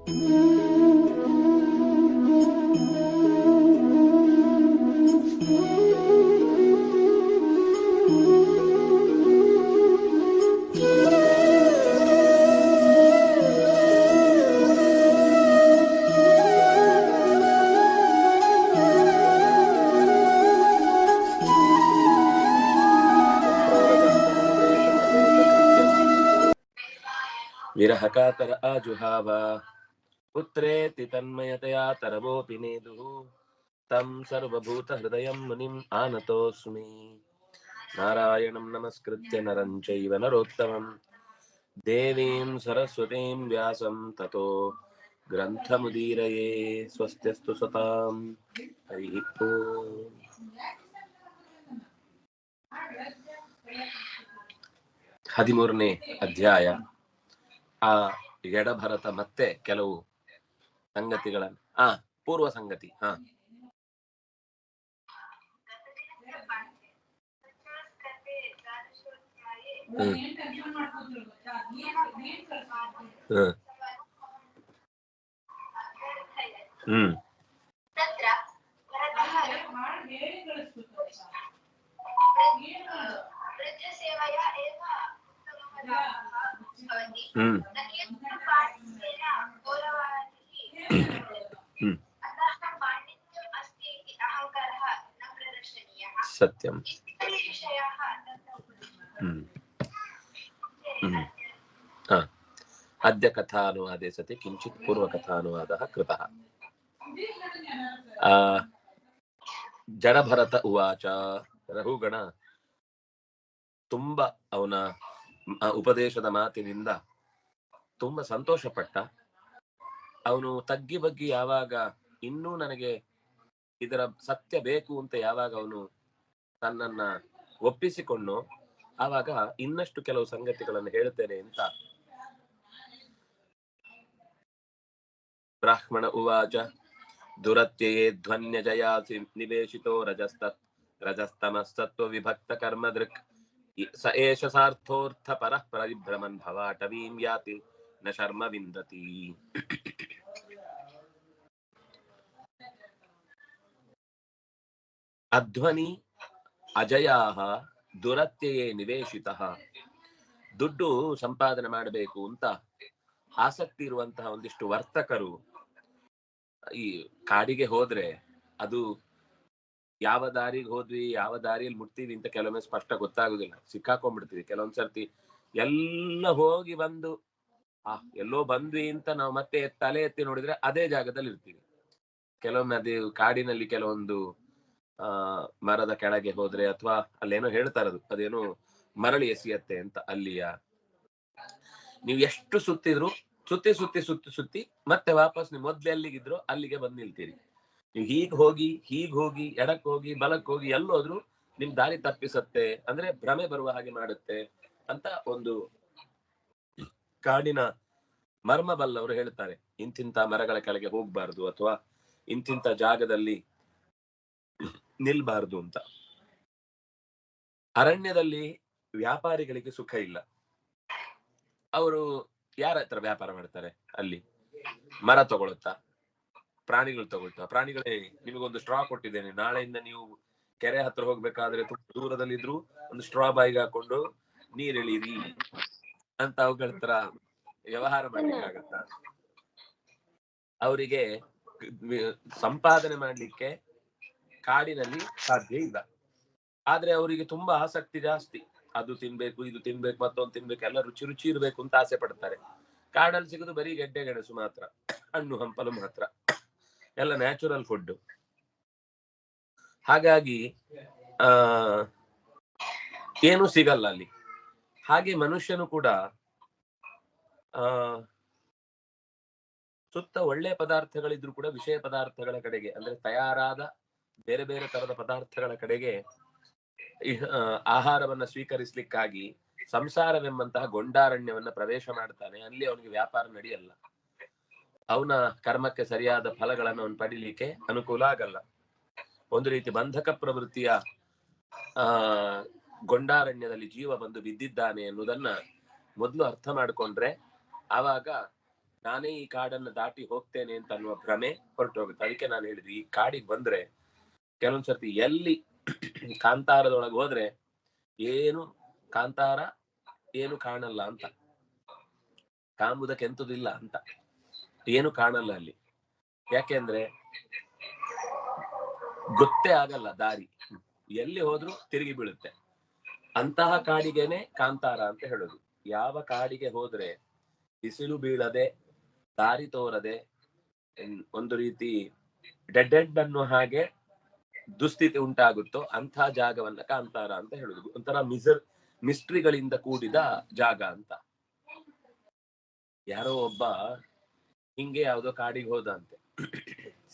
ವಿರಹಕಾತರ ಆಜುಹಾವ ಪುತ್ರೇತಿ ತನ್ಮಯತಯಾ ತರವೋಪಿ ನೇದುಃ ತಂ ಸರ್ವಭೂತ ಹೃದಯಂ ಮುನಿಂ ಆನತೋಸ್ಮಿ. ನಾರಾಯಣಂ ನಮಸ್ಕೃತ್ಯ ನರಂ ಚೈವ ನರೋತ್ತಮಂ ದೇವೀಂ ಸರಸ್ವತೀಂ ವ್ಯಾಸಂ ತತೋ ಗ್ರಂಥಮುದೀರಯೇ. ಸ್ವಸ್ತ್ಯಸ್ತು ಸತಾಂ. ಹರಿ ಓಂ. ಹದಿಮೂರನೇ ಅಧ್ಯಾಯ. ಆ ಎಡಭರತ ಮತ್ತೆ ಕೆಲವು ಸಂಗತಿಗಳನ್ನು ಪೂರ್ವ ಸಂಗತಿ. ಸತ್ಯಂ. ಅದ್ಯ ಕಥಾನುವಾದೆ ಸತಿ ಕಿಂಚಿತ್ ಪೂರ್ವಕಥಾನುವಾದಃ ಕೃತಃ. ಜಡಭರತ ಉವಾಚ. ರಘುಗಣ ತುಂಬಾ ಅವನ ಉಪದೇಶದ ಮಾತಿನಿಂದ ತುಂಬಾ ಸಂತೋಷಪಟ್ಟ. ಅವನು ತಗ್ಗಿ ಬಗ್ಗಿ ಯಾವಾಗ ಇನ್ನೂ ನನಗೆ ಇದರ ಸತ್ಯ ಬೇಕು ಅಂತ ಯಾವಾಗ ಅವನು ತನ್ನನ್ನ ಒಪ್ಪಿಸಿಕೊಂಡು ಆವಾಗ ಇನ್ನಷ್ಟು ಕೆಲವು ಸಂಗತಿಗಳನ್ನು ಹೇಳುತ್ತೇನೆ ಅಂತ. ಬ್ರಾಹ್ಮಣ ಉವಾಚ. ದುರತ್ಯಯೇ ಧ್ವನ್ಯ ಜಯಾಸಿ ನಿವೇಶಿತೋ ರಜಸ್ತಮಸ್ಸತ್ವ ವಿಭಕ್ತ ಕರ್ಮ ದೃಕ್ ಸ ಏಷ ಸಾರ್ಥೋರ್ಥ ಪರಃ ಪರಿಭ್ರಮನ್ ಭವಾಟವೀಂ ಯಾತಿ ನ ಶರ್ಮ ವಿಂದತಿ. ಅಧ್ವನಿ ಅಜಯಾಹ ದುರತ್ಯಯೇ ನಿವೇಶಿತಃ. ದುಡ್ಡು ಸಂಪಾದನೆ ಮಾಡಬೇಕು ಅಂತ ಆಸಕ್ತಿ ಇರುವಂತಹ ಒಂದಿಷ್ಟು ವರ್ತಕರು ಈ ಕಾಡಿಗೆ ಹೋದ್ರೆ ಅದು ಯಾವ ದಾರಿಗೆ ಹೋದ್ವಿ, ಯಾವ ದಾರಿಯಲ್ಲಿ ಮುಟ್ತೀವಿ ಅಂತ ಕೆಲವೊಮ್ಮೆ ಸ್ಪಷ್ಟ ಗೊತ್ತಾಗುದಿಲ್ಲ. ಸಿಕ್ಕಾಕೊಂಡ್ಬಿಡ್ತೀವಿ ಕೆಲವೊಂದ್ ಸರ್ತಿ. ಎಲ್ಲ ಹೋಗಿ ಬಂದು ಎಲ್ಲೋ ಬಂದ್ವಿ ಅಂತ ನಾವು ಮತ್ತೆ ತಲೆ ಎತ್ತಿ ನೋಡಿದ್ರೆ ಅದೇ ಜಾಗದಲ್ಲಿ ಇರ್ತೀವಿ. ಕೆಲವೊಮ್ಮೆ ಅದೇ ಕಾಡಿನಲ್ಲಿ ಕೆಲವೊಂದು ಮರದ ಕೆಳಗೆ ಹೋದ್ರೆ ಅಥವಾ ಅಲ್ಲೇನೋ ಹೇಳ್ತಾರದು, ಅದೇನೋ ಮರಳಿ ಎಸೆಯತ್ತೆ ಅಂತ. ಅಲ್ಲಿಯ ನೀವು ಎಷ್ಟು ಸುತ್ತಿದ್ರು ಸುತ್ತಿ ಸುತ್ತಿ ಸುತ್ತಿ ಸುತ್ತಿ ಮತ್ತೆ ವಾಪಸ್ ನೀವು ಮೊದ್ಲು ಎಲ್ಲಿಗಿದ್ರು ಅಲ್ಲಿಗೆ ಬಂದ್ ನಿಲ್ತೀರಿ. ನೀವು ಹೀಗ್ ಹೋಗಿ ಎಡಕ್ ಹೋಗಿ ಬಲಕ್ ಹೋಗಿ ಎಲ್ಲೋದ್ರು ನಿಮ್ ದಾರಿ ತಪ್ಪಿಸತ್ತೆ, ಅಂದ್ರೆ ಭ್ರಮೆ ಬರುವ ಹಾಗೆ ಮಾಡುತ್ತೆ ಅಂತ ಒಂದು ಕಾಡಿನ ಮರ್ಮ ಬಲ್ಲವರು ಹೇಳ್ತಾರೆ. ಇಂತಿಂತ ಮರಗಳ ಕೆಳಗೆ ಹೋಗ್ಬಾರ್ದು ಅಥವಾ ಇಂತಿಂತ ಜಾಗದಲ್ಲಿ ನಿಲ್ಬಾರ್ದು ಅಂತ. ಅರಣ್ಯದಲ್ಲಿ ವ್ಯಾಪಾರಿಗಳಿಗೆ ಸುಖ ಇಲ್ಲ. ಅವರು ಯಾರ ಹತ್ರ ವ್ಯಾಪಾರ ಮಾಡ್ತಾರೆ? ಅಲ್ಲಿ ಮರ ತಗೊಳುತ್ತಾ, ಪ್ರಾಣಿಗಳು ತಗೊಳ್ತಾ. ಪ್ರಾಣಿಗಳೇ ನಿಮಗೊಂದು ಸ್ಟ್ರಾ ಕೊಟ್ಟಿದ್ದೇನೆ, ನಾಳೆಯಿಂದ ನೀವು ಕೆರೆ ಹತ್ರ ಹೋಗ್ಬೇಕಾದ್ರೆ ತುಂಬ ದೂರದಲ್ಲಿದ್ರು ಒಂದು ಸ್ಟ್ರಾ ಬಾಯಿಗೆ ಹಾಕೊಂಡು ನೀರೆಳೀರಿ ಅಂತ ಅವುಗಳ ಹತ್ರ ವ್ಯವಹಾರ ಮಾಡ್ಲಿಕ್ಕಾಗತ್ತ? ಅವರಿಗೆ ಸಂಪಾದನೆ ಮಾಡ್ಲಿಕ್ಕೆ ಕಾಡಿನಲ್ಲಿ ಸಾಧ್ಯ ಇಲ್ಲ. ಆದ್ರೆ ಅವರಿಗೆ ತುಂಬಾ ಆಸಕ್ತಿ ಜಾಸ್ತಿ. ಅದು ತಿನ್ಬೇಕು, ಇದು ತಿನ್ಬೇಕು, ಮತ್ತೊಂದು ತಿನ್ಬೇಕು, ಎಲ್ಲ ರುಚಿ ರುಚಿ ಇರ್ಬೇಕು ಅಂತ ಆಸೆ ಪಡ್ತಾರೆ. ಕಾಡಲ್ಲಿ ಸಿಗುದು ಬರೀ ಗೆಡ್ಡೆ ಗೆಣಸು ಮಾತ್ರ, ಹಣ್ಣು ಹಂಪಲು ಮಾತ್ರ, ಎಲ್ಲ ನ್ಯಾಚುರಲ್ ಫುಡ್. ಹಾಗಾಗಿ ಏನು ಸಿಗಲ್ಲ ಅಲ್ಲಿ. ಹಾಗೆ ಮನುಷ್ಯನು ಕೂಡ ಸುತ್ತ ಒಳ್ಳೆ ಪದಾರ್ಥಗಳಿದ್ರು ಕೂಡ ವಿಷಯ ಪದಾರ್ಥಗಳ ಕಡೆಗೆ, ಅಂದ್ರೆ ತಯಾರಾದ ಬೇರೆ ಬೇರೆ ತರದ ಪದಾರ್ಥಗಳ ಕಡೆಗೆ ಆಹಾರವನ್ನ ಸ್ವೀಕರಿಸ್ಲಿಕ್ಕಾಗಿ ಸಂಸಾರವೆಂಬಂತಹ ಗೊಂಡಾರಣ್ಯವನ್ನ ಪ್ರವೇಶ ಮಾಡ್ತಾನೆ. ಅಲ್ಲಿ ಅವನಿಗೆ ವ್ಯಾಪಾರ ನಡೆಯಲ್ಲ. ಅವನ ಕರ್ಮಕ್ಕೆ ಸರಿಯಾದ ಫಲಗಳನ್ನು ಅವನು ಪಡಿಲಿಕ್ಕೆ ಅನುಕೂಲ ಆಗಲ್ಲ. ಒಂದು ರೀತಿ ಬಂಧಕ ಪ್ರವೃತ್ತಿಯ ಗೊಂಡಾರಣ್ಯದಲ್ಲಿ ಜೀವ ಬಂದು ಬಿದ್ದಿದ್ದಾನೆ ಎನ್ನುವುದನ್ನ ಮೊದಲು ಅರ್ಥ ಮಾಡಿಕೊಂಡ್ರೆ ಆವಾಗ ನಾನೇ ಈ ಕಾಡನ್ನು ದಾಟಿ ಹೋಗ್ತೇನೆ ಅಂತ ಅನ್ನುವ ಭ್ರಮೆ ಹೊರಟೋಗುತ್ತೆ. ಅದಕ್ಕೆ ನಾನು ಹೇಳಿದ್ವಿ, ಈ ಕಾಡಿಗೆ ಬಂದ್ರೆ ಕೆಲವೊಂದ್ಸರ್ತಿ ಎಲ್ಲಿ ಕಾಂತಾರದೊಳಗೆ ಹೋದ್ರೆ ಏನು ಕಾಂತಾರ ಏನು ಕಾಣಲ್ಲ ಅಂತ, ಕಾಂಬುದಕ್ಕೆ ಎಂತದಿಲ್ಲ ಅಂತ, ಏನು ಕಾಣಲ್ಲ ಅಲ್ಲಿ. ಯಾಕೆಂದ್ರೆ ಗೊತ್ತೇ ಆಗಲ್ಲ ದಾರಿ, ಎಲ್ಲಿ ಹೋದ್ರು ತಿರುಗಿ ಬೀಳುತ್ತೆ. ಅಂತಹ ಕಾಡಿಗೆನೆ ಕಾಂತಾರ ಅಂತ ಹೇಳೋದು. ಯಾವ ಕಾಡಿಗೆ ಹೋದ್ರೆ ಬಿಸಿಲು ಬೀಳದೆ, ದಾರಿ ತೋರದೆ, ಒಂದು ರೀತಿ ಡೆಡ್ ಎಂಡ್ ಅನ್ನೋ ಹಾಗೆ ದುಸ್ಥಿತಿ ಉಂಟಾಗುತ್ತೋ ಅಂಥ ಜಾಗವನ್ನ ಕಾಂತಾರ ಅಂತ ಹೇಳುದು. ಒಂಥರ ಮಿಸ್ಟ್ರಿಗಳಿಂದ ಕೂಡಿದ ಜಾಗ ಅಂತ. ಯಾರೋ ಒಬ್ಬ ಹಿಂಗೆ ಯಾವ್ದೋ ಕಾಡಿಗೆ ಹೋದಂತೆ,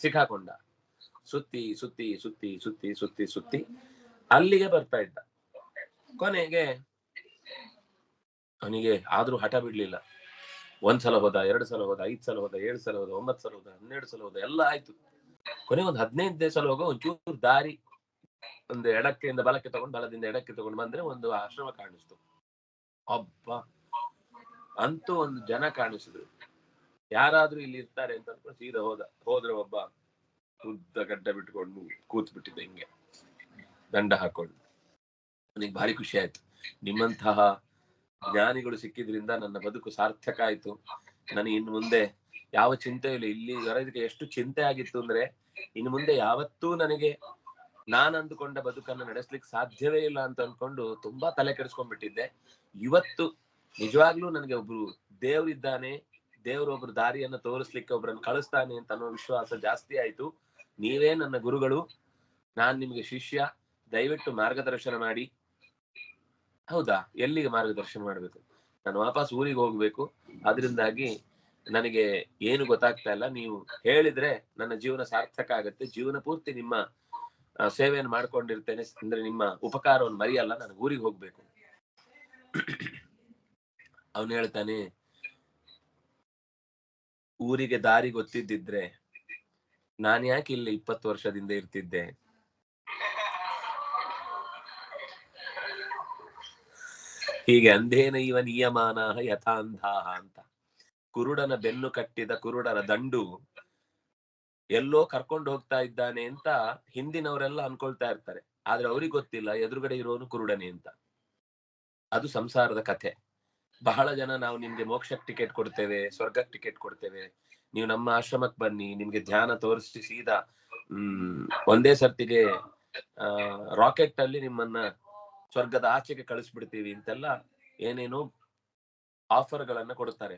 ಸಿಕ್ಕಾಕೊಂಡ. ಸುತ್ತಿ ಸುತ್ತಿ ಸುತ್ತಿ ಸುತ್ತಿ ಸುತ್ತಿ ಸುತ್ತಿ ಅಲ್ಲಿಗೆ ಬರ್ತಾ ಇದ್ದ. ಕೊನೆಗೆ ಅವನಿಗೆ ಆದ್ರೂ ಹಠ ಬಿಡ್ಲಿಲ್ಲ. 1 ಸಲ ಹೋದ, 2 ಸಲ ಹೋದ, 5 ಸಲ ಹೋದ, 7 ಸಲ ಹೋದ, 9 ಸಲ ಹೋದ, 12 ಸಲ ಹೋದ, ಎಲ್ಲ ಆಯ್ತು. ಕೊನೆಗೆ ಒಂದು 15ನೇ ಸಲ ಹೋಗೋ ಒಂಚೂರು ದಾರಿ, ಒಂದು ಎಡಕ್ಕೆಯಿಂದ ಬಲಕ್ಕೆ ತಗೊಂಡು, ಬಲದಿಂದ ಎಡಕ್ಕೆ ತಗೊಂಡು ಬಂದ್ರೆ ಒಂದು ಆಶ್ರಮ ಕಾಣಿಸ್ತು. ಅಬ್ಬ, ಅಂತೂ ಒಂದು ಜನ ಕಾಣಿಸಿದ್ರು. ಯಾರಾದ್ರೂ ಇಲ್ಲಿ ಇರ್ತಾರೆ ಅಂತ ಅನ್ಕೊಂಡು ಸೀದಾ ಹೋದ್ರೆ ಒಬ್ಬ ಉದ್ದ ಗಡ್ಡ ಬಿಟ್ಕೊಂಡು ಕೂತ್ ಬಿಟ್ಟಿದ್ದ ಹಿಂಗೆ ದಂಡ ಹಾಕೊಂಡು. ನನಗೆ ಭಾರಿ ಖುಷಿ ಆಯ್ತು. ನಿಮ್ಮಂತಹ ಜ್ಞಾನಿಗಳು ಸಿಕ್ಕಿದ್ರಿಂದ ನನ್ನ ಬದುಕು ಸಾರ್ಥಕ ಆಯ್ತು. ನನಗೆ ಇನ್ನು ಮುಂದೆ ಯಾವ ಚಿಂತೆ ಇಲ್ಲ. ಇಲ್ಲಿವರೆಗೆ ಎಷ್ಟು ಚಿಂತೆ ಆಗಿತ್ತು ಅಂದ್ರೆ, ಇನ್ನು ಮುಂದೆ ಯಾವತ್ತೂ ನನಗೆ ನಾನು ಅಂದುಕೊಂಡ ಬದುಕನ್ನು ನಡೆಸ್ಲಿಕ್ಕೆ ಸಾಧ್ಯವೇ ಇಲ್ಲ ಅಂತ ಅನ್ಕೊಂಡು ತುಂಬಾ ತಲೆ ಕೆಡಿಸ್ಕೊಂಡ್ಬಿಟ್ಟಿದ್ದೆ. ಇವತ್ತು ನಿಜವಾಗ್ಲೂ ನನಗೆ ಒಬ್ರು ದೇವ್ರಿದ್ದಾನೆ, ದೇವ್ರೊಬ್ರು ದಾರಿಯನ್ನು ತೋರಿಸ್ಲಿಕ್ಕೆ ಒಬ್ರನ್ನು ಕಳಿಸ್ತಾನೆ ಅಂತ ಅನ್ನೋ ವಿಶ್ವಾಸ ಜಾಸ್ತಿ ಆಯ್ತು. ನೀವೇ ನನ್ನ ಗುರುಗಳು, ನಾನ್ ನಿಮ್ಗೆ ಶಿಷ್ಯ, ದಯವಿಟ್ಟು ಮಾರ್ಗದರ್ಶನ ಮಾಡಿ. ಹೌದಾ, ಎಲ್ಲಿಗೆ ಮಾರ್ಗದರ್ಶನ ಮಾಡ್ಬೇಕು? ನಾನು ವಾಪಸ್ ಊರಿಗೆ ಹೋಗ್ಬೇಕು. ಅದರಿಂದಾಗಿ ನನಗೆ ಏನು ಗೊತ್ತಾಗ್ತಾ ಇಲ್ಲ. ನೀವು ಹೇಳಿದ್ರೆ ನನ್ನ ಜೀವನ ಸಾರ್ಥಕ ಆಗತ್ತೆ. ಜೀವನ ಪೂರ್ತಿ ನಿಮ್ಮ ಸೇವೆಯನ್ನು ಮಾಡ್ಕೊಂಡಿರ್ತೇನೆ. ಅಂದ್ರೆ ನಿಮ್ಮ ಉಪಕಾರವನ್ನು ಮರೆಯಲ್ಲ. ನನಗೆ ಊರಿಗೆ ಹೋಗ್ಬೇಕು. ಅವನು ಹೇಳ್ತಾನೆ, ಊರಿಗೆ ದಾರಿ ಗೊತ್ತಿದ್ದಿದ್ರೆ ನಾನು ಯಾಕೆ ಇಲ್ಲಿ 20 ವರ್ಷದಿಂದ ಇರ್ತಿದ್ದೆ? ಹೀಗೆ ಅಂಧೇನ ಇವ ನಿಯಮಾನ ಯಥಾಂಧಾಹ ಅಂತ. ಕುರುಡನ ಬೆನ್ನು ಕಟ್ಟಿದ ಕುರುಡರ ದಂಡು ಎಲ್ಲೋ ಕರ್ಕೊಂಡು ಹೋಗ್ತಾ ಇದ್ದಾನೆ ಅಂತ ಹಿಂದಿನವರೆಲ್ಲ ಅನ್ಕೊಳ್ತಾ ಇರ್ತಾರೆ. ಆದ್ರೆ ಅವ್ರಿಗೆ ಗೊತ್ತಿಲ್ಲ ಎದುರುಗಡೆ ಇರೋನು ಕುರುಡನೆ ಅಂತ. ಅದು ಸಂಸಾರದ ಕಥೆ. ಬಹಳ ಜನ ನಾವು ನಿಮ್ಗೆ ಮೋಕ್ಷಕ್ಕೆ ಟಿಕೆಟ್ ಕೊಡ್ತೇವೆ, ಸ್ವರ್ಗಕ್ಕೆ ಟಿಕೆಟ್ ಕೊಡ್ತೇವೆ, ನೀವು ನಮ್ಮ ಆಶ್ರಮಕ್ಕೆ ಬನ್ನಿ, ನಿಮ್ಗೆ ಧ್ಯಾನ ತೋರಿಸಿ ಸೀದಾ ಒಂದೇ ಸರ್ತಿಗೆ ರಾಕೆಟ್ ಅಲ್ಲಿ ನಿಮ್ಮನ್ನ ಸ್ವರ್ಗದ ಆಚೆಗೆ ಕಳಿಸ್ಬಿಡ್ತೀವಿ ಅಂತೆಲ್ಲ ಏನೇನೋ ಆಫರ್ಗಳನ್ನ ಕೊಡ್ತಾರೆ.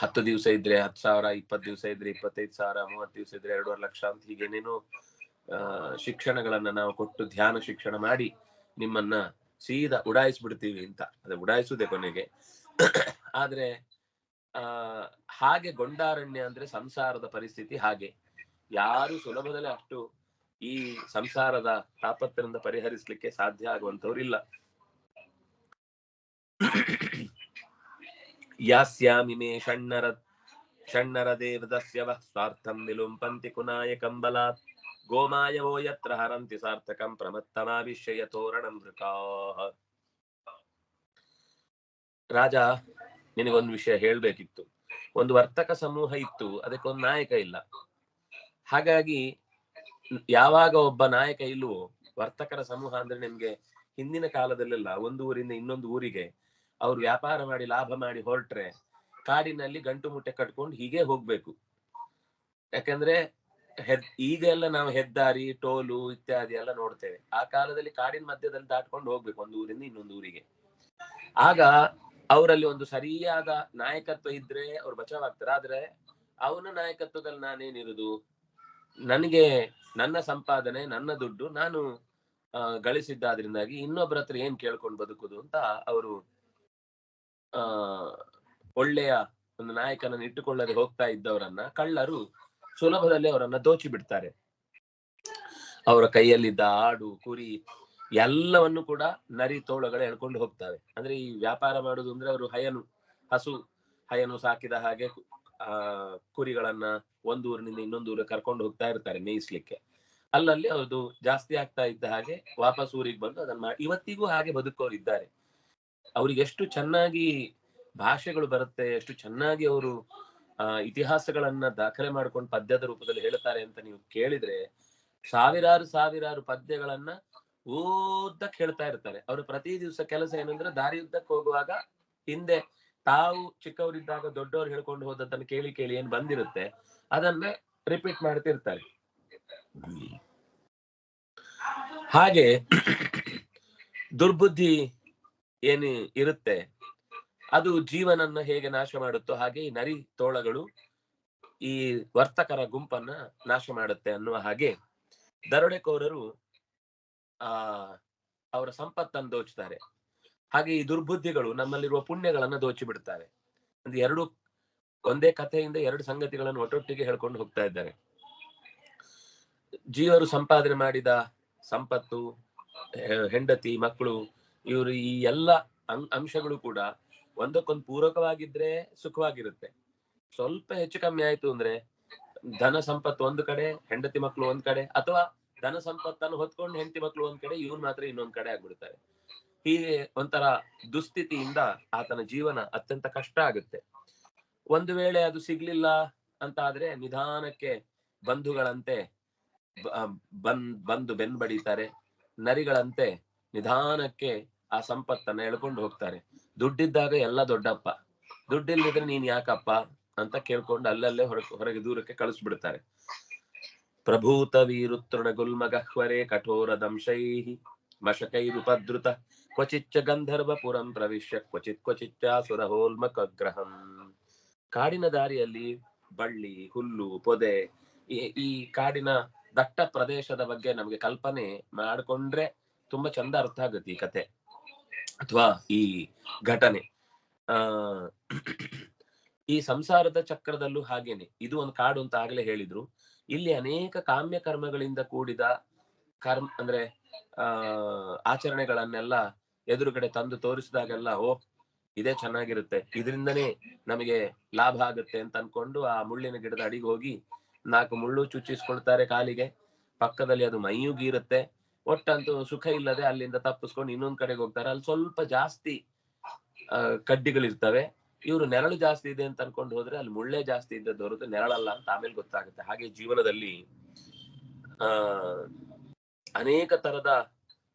10 ದಿವಸ ಇದ್ರೆ 10,000, 20 ದಿವಸ ಇದ್ರೆ 25,000, 30 ದಿವಸ ಇದ್ರೆ 2.5 ಲಕ್ಷ ಅಂತ ಹೀಗೇನೇನೋ ಶಿಕ್ಷಣಗಳನ್ನ ನಾವು ಕೊಟ್ಟು ಧ್ಯಾನ ಶಿಕ್ಷಣ ಮಾಡಿ ನಿಮ್ಮನ್ನ ಸೀದಾ ಉಡಾಯಿಸ್ಬಿಡ್ತೀವಿ ಅಂತ. ಅದೇ ಉಡಾಯಿಸುದೇ ಕೊನೆಗೆ. ಆದ್ರೆ ಹಾಗೆ ಗೊಂಡಾರಣ್ಯ ಅಂದ್ರೆ ಸಂಸಾರದ ಪರಿಸ್ಥಿತಿ ಹಾಗೆ. ಯಾರು ಸುಲಭದಲ್ಲಿ ಅಷ್ಟು ಈ ಸಂಸಾರದ ತಾಪತ್ರದಿಂದ ಪರಿಹರಿಸಲಿಕ್ಕೆ ಸಾಧ್ಯ ಆಗುವಂತವ್ರಿಲ್ಲ. ಯಾಸ್ಯಾಮಿಮೇ ಷಣ್ಣರ ದೇವದಸ್ಯವ ಸ್ವಾರ್ಥಂ ವಿಲುಂಪಂತಿ ಕುನಾಯ ಕಂಬಲಾತ್ ಗೋಮಾಯವೋ ಯತ್ರ ಹರಂತಿ ಸಾರ್ಥಕಂ ಪ್ರಮತ್ತಮಾವಿಶ್ಯ ತೋರಣಂ ವೃಕಾಃ. ರಾಜ, ನಿನಗೊಂದು ವಿಷಯ ಹೇಳ್ಬೇಕಿತ್ತು. ಒಂದು ವರ್ತಕ ಸಮೂಹ ಇತ್ತು, ಅದಕ್ಕೊಂದು ನಾಯಕ ಇಲ್ಲ. ಹಾಗಾಗಿ ಯಾವಾಗ ಒಬ್ಬ ನಾಯಕ ಇಲ್ವೋ, ವರ್ತಕರ ಸಮೂಹ ಅಂದ್ರೆ ನಿಮ್ಗೆ ಹಿಂದಿನ ಕಾಲದಲ್ಲೆಲ್ಲ ಒಂದು ಊರಿಂದ ಇನ್ನೊಂದು ಊರಿಗೆ ಅವ್ರು ವ್ಯಾಪಾರ ಮಾಡಿ ಲಾಭ ಮಾಡಿ ಹೊರಟ್ರೆ ಕಾಡಿನಲ್ಲಿ ಗಂಟು ಮುಟ್ಟೆ ಕಟ್ಕೊಂಡು ಹೀಗೆ ಹೋಗ್ಬೇಕು. ಯಾಕಂದ್ರೆ ಈಗ ಎಲ್ಲ ನಾವು ಹೆದ್ದಾರಿ, ಟೋಲು ಇತ್ಯಾದಿ ಎಲ್ಲ ನೋಡ್ತೇವೆ. ಆ ಕಾಲದಲ್ಲಿ ಕಾಡಿನ ಮಧ್ಯದಲ್ಲಿ ದಾಟ್ಕೊಂಡು ಹೋಗ್ಬೇಕು ಒಂದು ಊರಿಂದ ಇನ್ನೊಂದು ಊರಿಗೆ. ಆಗ ಅವರಲ್ಲಿ ಒಂದು ಸರಿಯಾದ ನಾಯಕತ್ವ ಇದ್ರೆ ಅವ್ರು ಬಚಾವಾಗ್ತಾರೆ. ಆದ್ರೆ ಅವನ ನಾಯಕತ್ವದಲ್ಲಿ ನಾನೇನಿರುದು, ನನಗೆ ನನ್ನ ಸಂಪಾದನೆ, ನನ್ನ ದುಡ್ಡು ನಾನು ಗಳಿಸಿದ್ದಾದ್ರಿಂದಾಗಿ ಇನ್ನೊಬ್ಬರ ಹತ್ರ ಏನ್ ಕೇಳ್ಕೊಂಡು ಬದುಕುದು ಅಂತ ಅವರು ಒಳ್ಳೆಯ ಒಂದು ನಾಯಕನನ್ನು ಇಟ್ಟುಕೊಳ್ಳದೆ ಹೋಗ್ತಾ ಇದ್ದವರನ್ನ ಕಳ್ಳರು ಸುಲಭದಲ್ಲಿ ಅವರನ್ನ ದೋಚಿ ಬಿಡ್ತಾರೆ. ಅವರ ಕೈಯಲ್ಲಿದ್ದ ಆಡು, ಕುರಿ ಎಲ್ಲವನ್ನು ಕೂಡ ನರಿ ತೋಳಗಳು ಎಳ್ಕೊಂಡು ಹೋಗ್ತವೆ. ಅಂದ್ರೆ ಈ ವ್ಯಾಪಾರ ಮಾಡುದು ಅಂದ್ರೆ ಅವರು ಹಯನು ಸಾಕಿದ ಹಾಗೆ ಕುರಿಗಳನ್ನ ಒಂದು ಊರಿನಿಂದ ಇನ್ನೊಂದು ಊರಿಗೆ ಕರ್ಕೊಂಡು ಹೋಗ್ತಾ ಇರ್ತಾರೆ ಮೇಯಿಸ್ಲಿಕ್ಕೆ. ಅಲ್ಲಲ್ಲಿ ಅವ್ರದ್ದು ಜಾಸ್ತಿ ಆಗ್ತಾ ಇದ್ದ ಹಾಗೆ ವಾಪಸ್ ಊರಿಗೆ ಬಂದು ಅದನ್ನ ಇವತ್ತಿಗೂ ಹಾಗೆ ಬದುಕೋರು ಇದ್ದಾರೆ. ಅವ್ರಿಗೆ ಎಷ್ಟು ಚೆನ್ನಾಗಿ ಭಾಷೆಗಳು ಬರುತ್ತೆ, ಎಷ್ಟು ಚೆನ್ನಾಗಿ ಅವರು ಇತಿಹಾಸಗಳನ್ನ ದಾಖಲೆ ಮಾಡ್ಕೊಂಡು ಪದ್ಯದ ರೂಪದಲ್ಲಿ ಹೇಳ್ತಾರೆ ಅಂತ ನೀವು ಕೇಳಿದ್ರೆ, ಸಾವಿರಾರು ಪದ್ಯಗಳನ್ನ ಓದ್ದಕ್ ಹೇಳ್ತಾ ಇರ್ತಾರೆ. ಅವರು ಪ್ರತಿ ದಿವಸ ಕೆಲಸ ಏನಂದ್ರೆ ದಾರಿಯುದ್ದಕ್ಕೆ ಹೋಗುವಾಗ ಹಿಂದೆ ತಾವು ಚಿಕ್ಕವರಿದ್ದಾಗ ದೊಡ್ಡವರು ಹೇಳ್ಕೊಂಡು ಹೋದದ್ದನ್ನು ಕೇಳಿ ಕೇಳಿ ಏನ್ ಬಂದಿರುತ್ತೆ ಅದನ್ನ ರಿಪೀಟ್ ಮಾಡ್ತಿರ್ತಾರೆ. ಹಾಗೆ ದುರ್ಬುದ್ಧಿ ಏನು ಇರುತ್ತೆ ಅದು ಜೀವನನ್ನ ಹೇಗೆ ನಾಶ ಮಾಡುತ್ತೋ ಹಾಗೆ ಈ ನರಿ ತೋಳಗಳು ಈ ವರ್ತಕರ ಗುಂಪನ್ನ ನಾಶ ಮಾಡುತ್ತೆ ಅನ್ನುವ ಹಾಗೆ ದರೋಡೆಕೋರರು ಅವರ ಸಂಪತ್ತನ್ನು ದೋಚ್ತಾರೆ. ಹಾಗೆ ಈ ದುರ್ಬುದ್ಧಿಗಳು ನಮ್ಮಲ್ಲಿರುವ ಪುಣ್ಯಗಳನ್ನ ದೋಚಿ ಬಿಡ್ತಾರೆ. ಒಂದು ಒಂದೇ ಕಥೆಯಿಂದ ಎರಡು ಸಂಗತಿಗಳನ್ನು ಒಟ್ಟೊಟ್ಟಿಗೆ ಹೇಳ್ಕೊಂಡು ಹೋಗ್ತಾ ಇದ್ದಾರೆ. ಜೀವರು ಸಂಪಾದನೆ ಮಾಡಿದ ಸಂಪತ್ತು, ಹೆಂಡತಿ, ಮಕ್ಕಳು, ಇವರು ಈ ಎಲ್ಲ ಅಂಶಗಳು ಕೂಡ ಒಂದಕ್ಕೊಂದು ಪೂರಕವಾಗಿದ್ರೆ ಸುಖವಾಗಿರುತ್ತೆ. ಸ್ವಲ್ಪ ಹೆಚ್ಚು ಕಮ್ಮಿ ಆಯ್ತು ಅಂದ್ರೆ ಧನ ಸಂಪತ್ತು ಒಂದು ಕಡೆ, ಹೆಂಡತಿ ಮಕ್ಕಳು ಒಂದ್ ಕಡೆ, ಅಥವಾ ಧನ ಸಂಪತ್ತನ್ನು ಹೊತ್ಕೊಂಡು ಹೆಂಡತಿ ಮಕ್ಕಳು ಒಂದ್ ಕಡೆ, ಇವನ್ ಮಾತ್ರ ಇನ್ನೊಂದ್ ಕಡೆ ಆಗ್ಬಿಡ್ತಾರೆ. ಹೀಗೆ ಒಂಥರ ದುಸ್ಥಿತಿಯಿಂದ ಆತನ ಜೀವನ ಅತ್ಯಂತ ಕಷ್ಟ ಆಗುತ್ತೆ. ಒಂದು ವೇಳೆ ಅದು ಸಿಗ್ಲಿಲ್ಲ ಅಂತ ಆದ್ರೆ ನಿಧಾನಕ್ಕೆ ಬಂಧುಗಳಂತೆ ಬಂದು ಬೆನ್ ಬಡಿತಾರೆ, ನರಿಗಳಂತೆ ನಿಧಾನಕ್ಕೆ ಆ ಸಂಪತ್ತನ್ನ ಎಳ್ಕೊಂಡು ಹೋಗ್ತಾರೆ. ದುಡ್ಡಿದ್ದಾಗ ಎಲ್ಲ ದೊಡ್ಡಪ್ಪ, ದುಡ್ಡಿಲ್ಲದಿದ್ರೆ ನೀನ್ ಯಾಕಪ್ಪ ಅಂತ ಕೇಳ್ಕೊಂಡು ಅಲ್ಲಲ್ಲೇ ಹೊರಗೆ ದೂರಕ್ಕೆ ಕಳಿಸ್ಬಿಡ್ತಾರೆ. ಪ್ರಭೂತ ವೀರುತೃಣ ಗುಲ್ಮಗಹ್ವರೆ ಕಠೋರ ದಂಶೈಹಿ ಮಶಕೈರುಪದ್ರುತ ಕ್ವಚಿಚ್ಚ ಗಂಧರ್ವಪುರಂ ಪ್ರವಿಶ್ಯ ಕ್ವಚಿಚ್ಚಾಸುರಹೋಲ್ಮಕಗ್ರಹಂ. ಕಾಡಿನ ದಾರಿಯಲ್ಲಿ ಬಳ್ಳಿ, ಹುಲ್ಲು, ಪೊದೆ, ಈ ಕಾಡಿನ ದಟ್ಟ ಪ್ರದೇಶದ ಬಗ್ಗೆ ನಮ್ಗೆ ಕಲ್ಪನೆ ಮಾಡ್ಕೊಂಡ್ರೆ ತುಂಬಾ ಚಂದ ಅರ್ಥ ಆಗುತ್ತೆ ಈ ಕತೆ ಅಥವಾ ಈ ಘಟನೆ. ಈ ಸಂಸಾರದ ಚಕ್ರದಲ್ಲೂ ಹಾಗೇನೆ, ಇದು ಒಂದು ಕಾಡು ಅಂತ ಆಗ್ಲೇ ಹೇಳಿದ್ರು. ಇಲ್ಲಿ ಅನೇಕ ಕಾಮ್ಯ ಕರ್ಮಗಳಿಂದ ಕೂಡಿದ ಅಂದ್ರೆ ಆಚರಣೆಗಳನ್ನೆಲ್ಲ ಎದುರುಗಡೆ ತಂದು ತೋರಿಸಿದಾಗೆಲ್ಲ ಇದೇ ಚೆನ್ನಾಗಿರುತ್ತೆ, ಇದರಿಂದನೇ ನಮಗೆ ಲಾಭ ಆಗುತ್ತೆ ಅಂತ ಅನ್ಕೊಂಡು ಆ ಮುಳ್ಳಿನ ಗಿಡದ ಅಡಿಗೆ ಹೋಗಿ 4 ಮುಳ್ಳು ಚುಚ್ಚಿಸ್ಕೊಳ್ತಾರೆ ಕಾಲಿಗೆ. ಪಕ್ಕದಲ್ಲಿ ಅದು ಮೈಯುಗೀರುತ್ತೆ. ಒಟ್ಟಂತೂ ಸುಖ ಇಲ್ಲದೆ ಅಲ್ಲಿಂದ ತಪ್ಪಿಸ್ಕೊಂಡು ಇನ್ನೊಂದ್ ಕಡೆಗೆ ಹೋಗ್ತಾರೆ. ಅಲ್ಲಿ ಸ್ವಲ್ಪ ಜಾಸ್ತಿ ಕಡ್ಡಿಗಳಿರ್ತವೆ. ಇವರು ನೆರಳು ಜಾಸ್ತಿ ಇದೆ ಅಂತ ಅನ್ಕೊಂಡು ಹೋದ್ರೆ ಅಲ್ಲಿ ಮುಳ್ಳೆ ಜಾಸ್ತಿ ಇದ್ದದ್ದು ಹೊರತು ನೆರಳಲ್ಲ ಅಂತ ಆಮೇಲೆ ಗೊತ್ತಾಗುತ್ತೆ. ಹಾಗೆ ಜೀವನದಲ್ಲಿ ಅನೇಕ ತರದ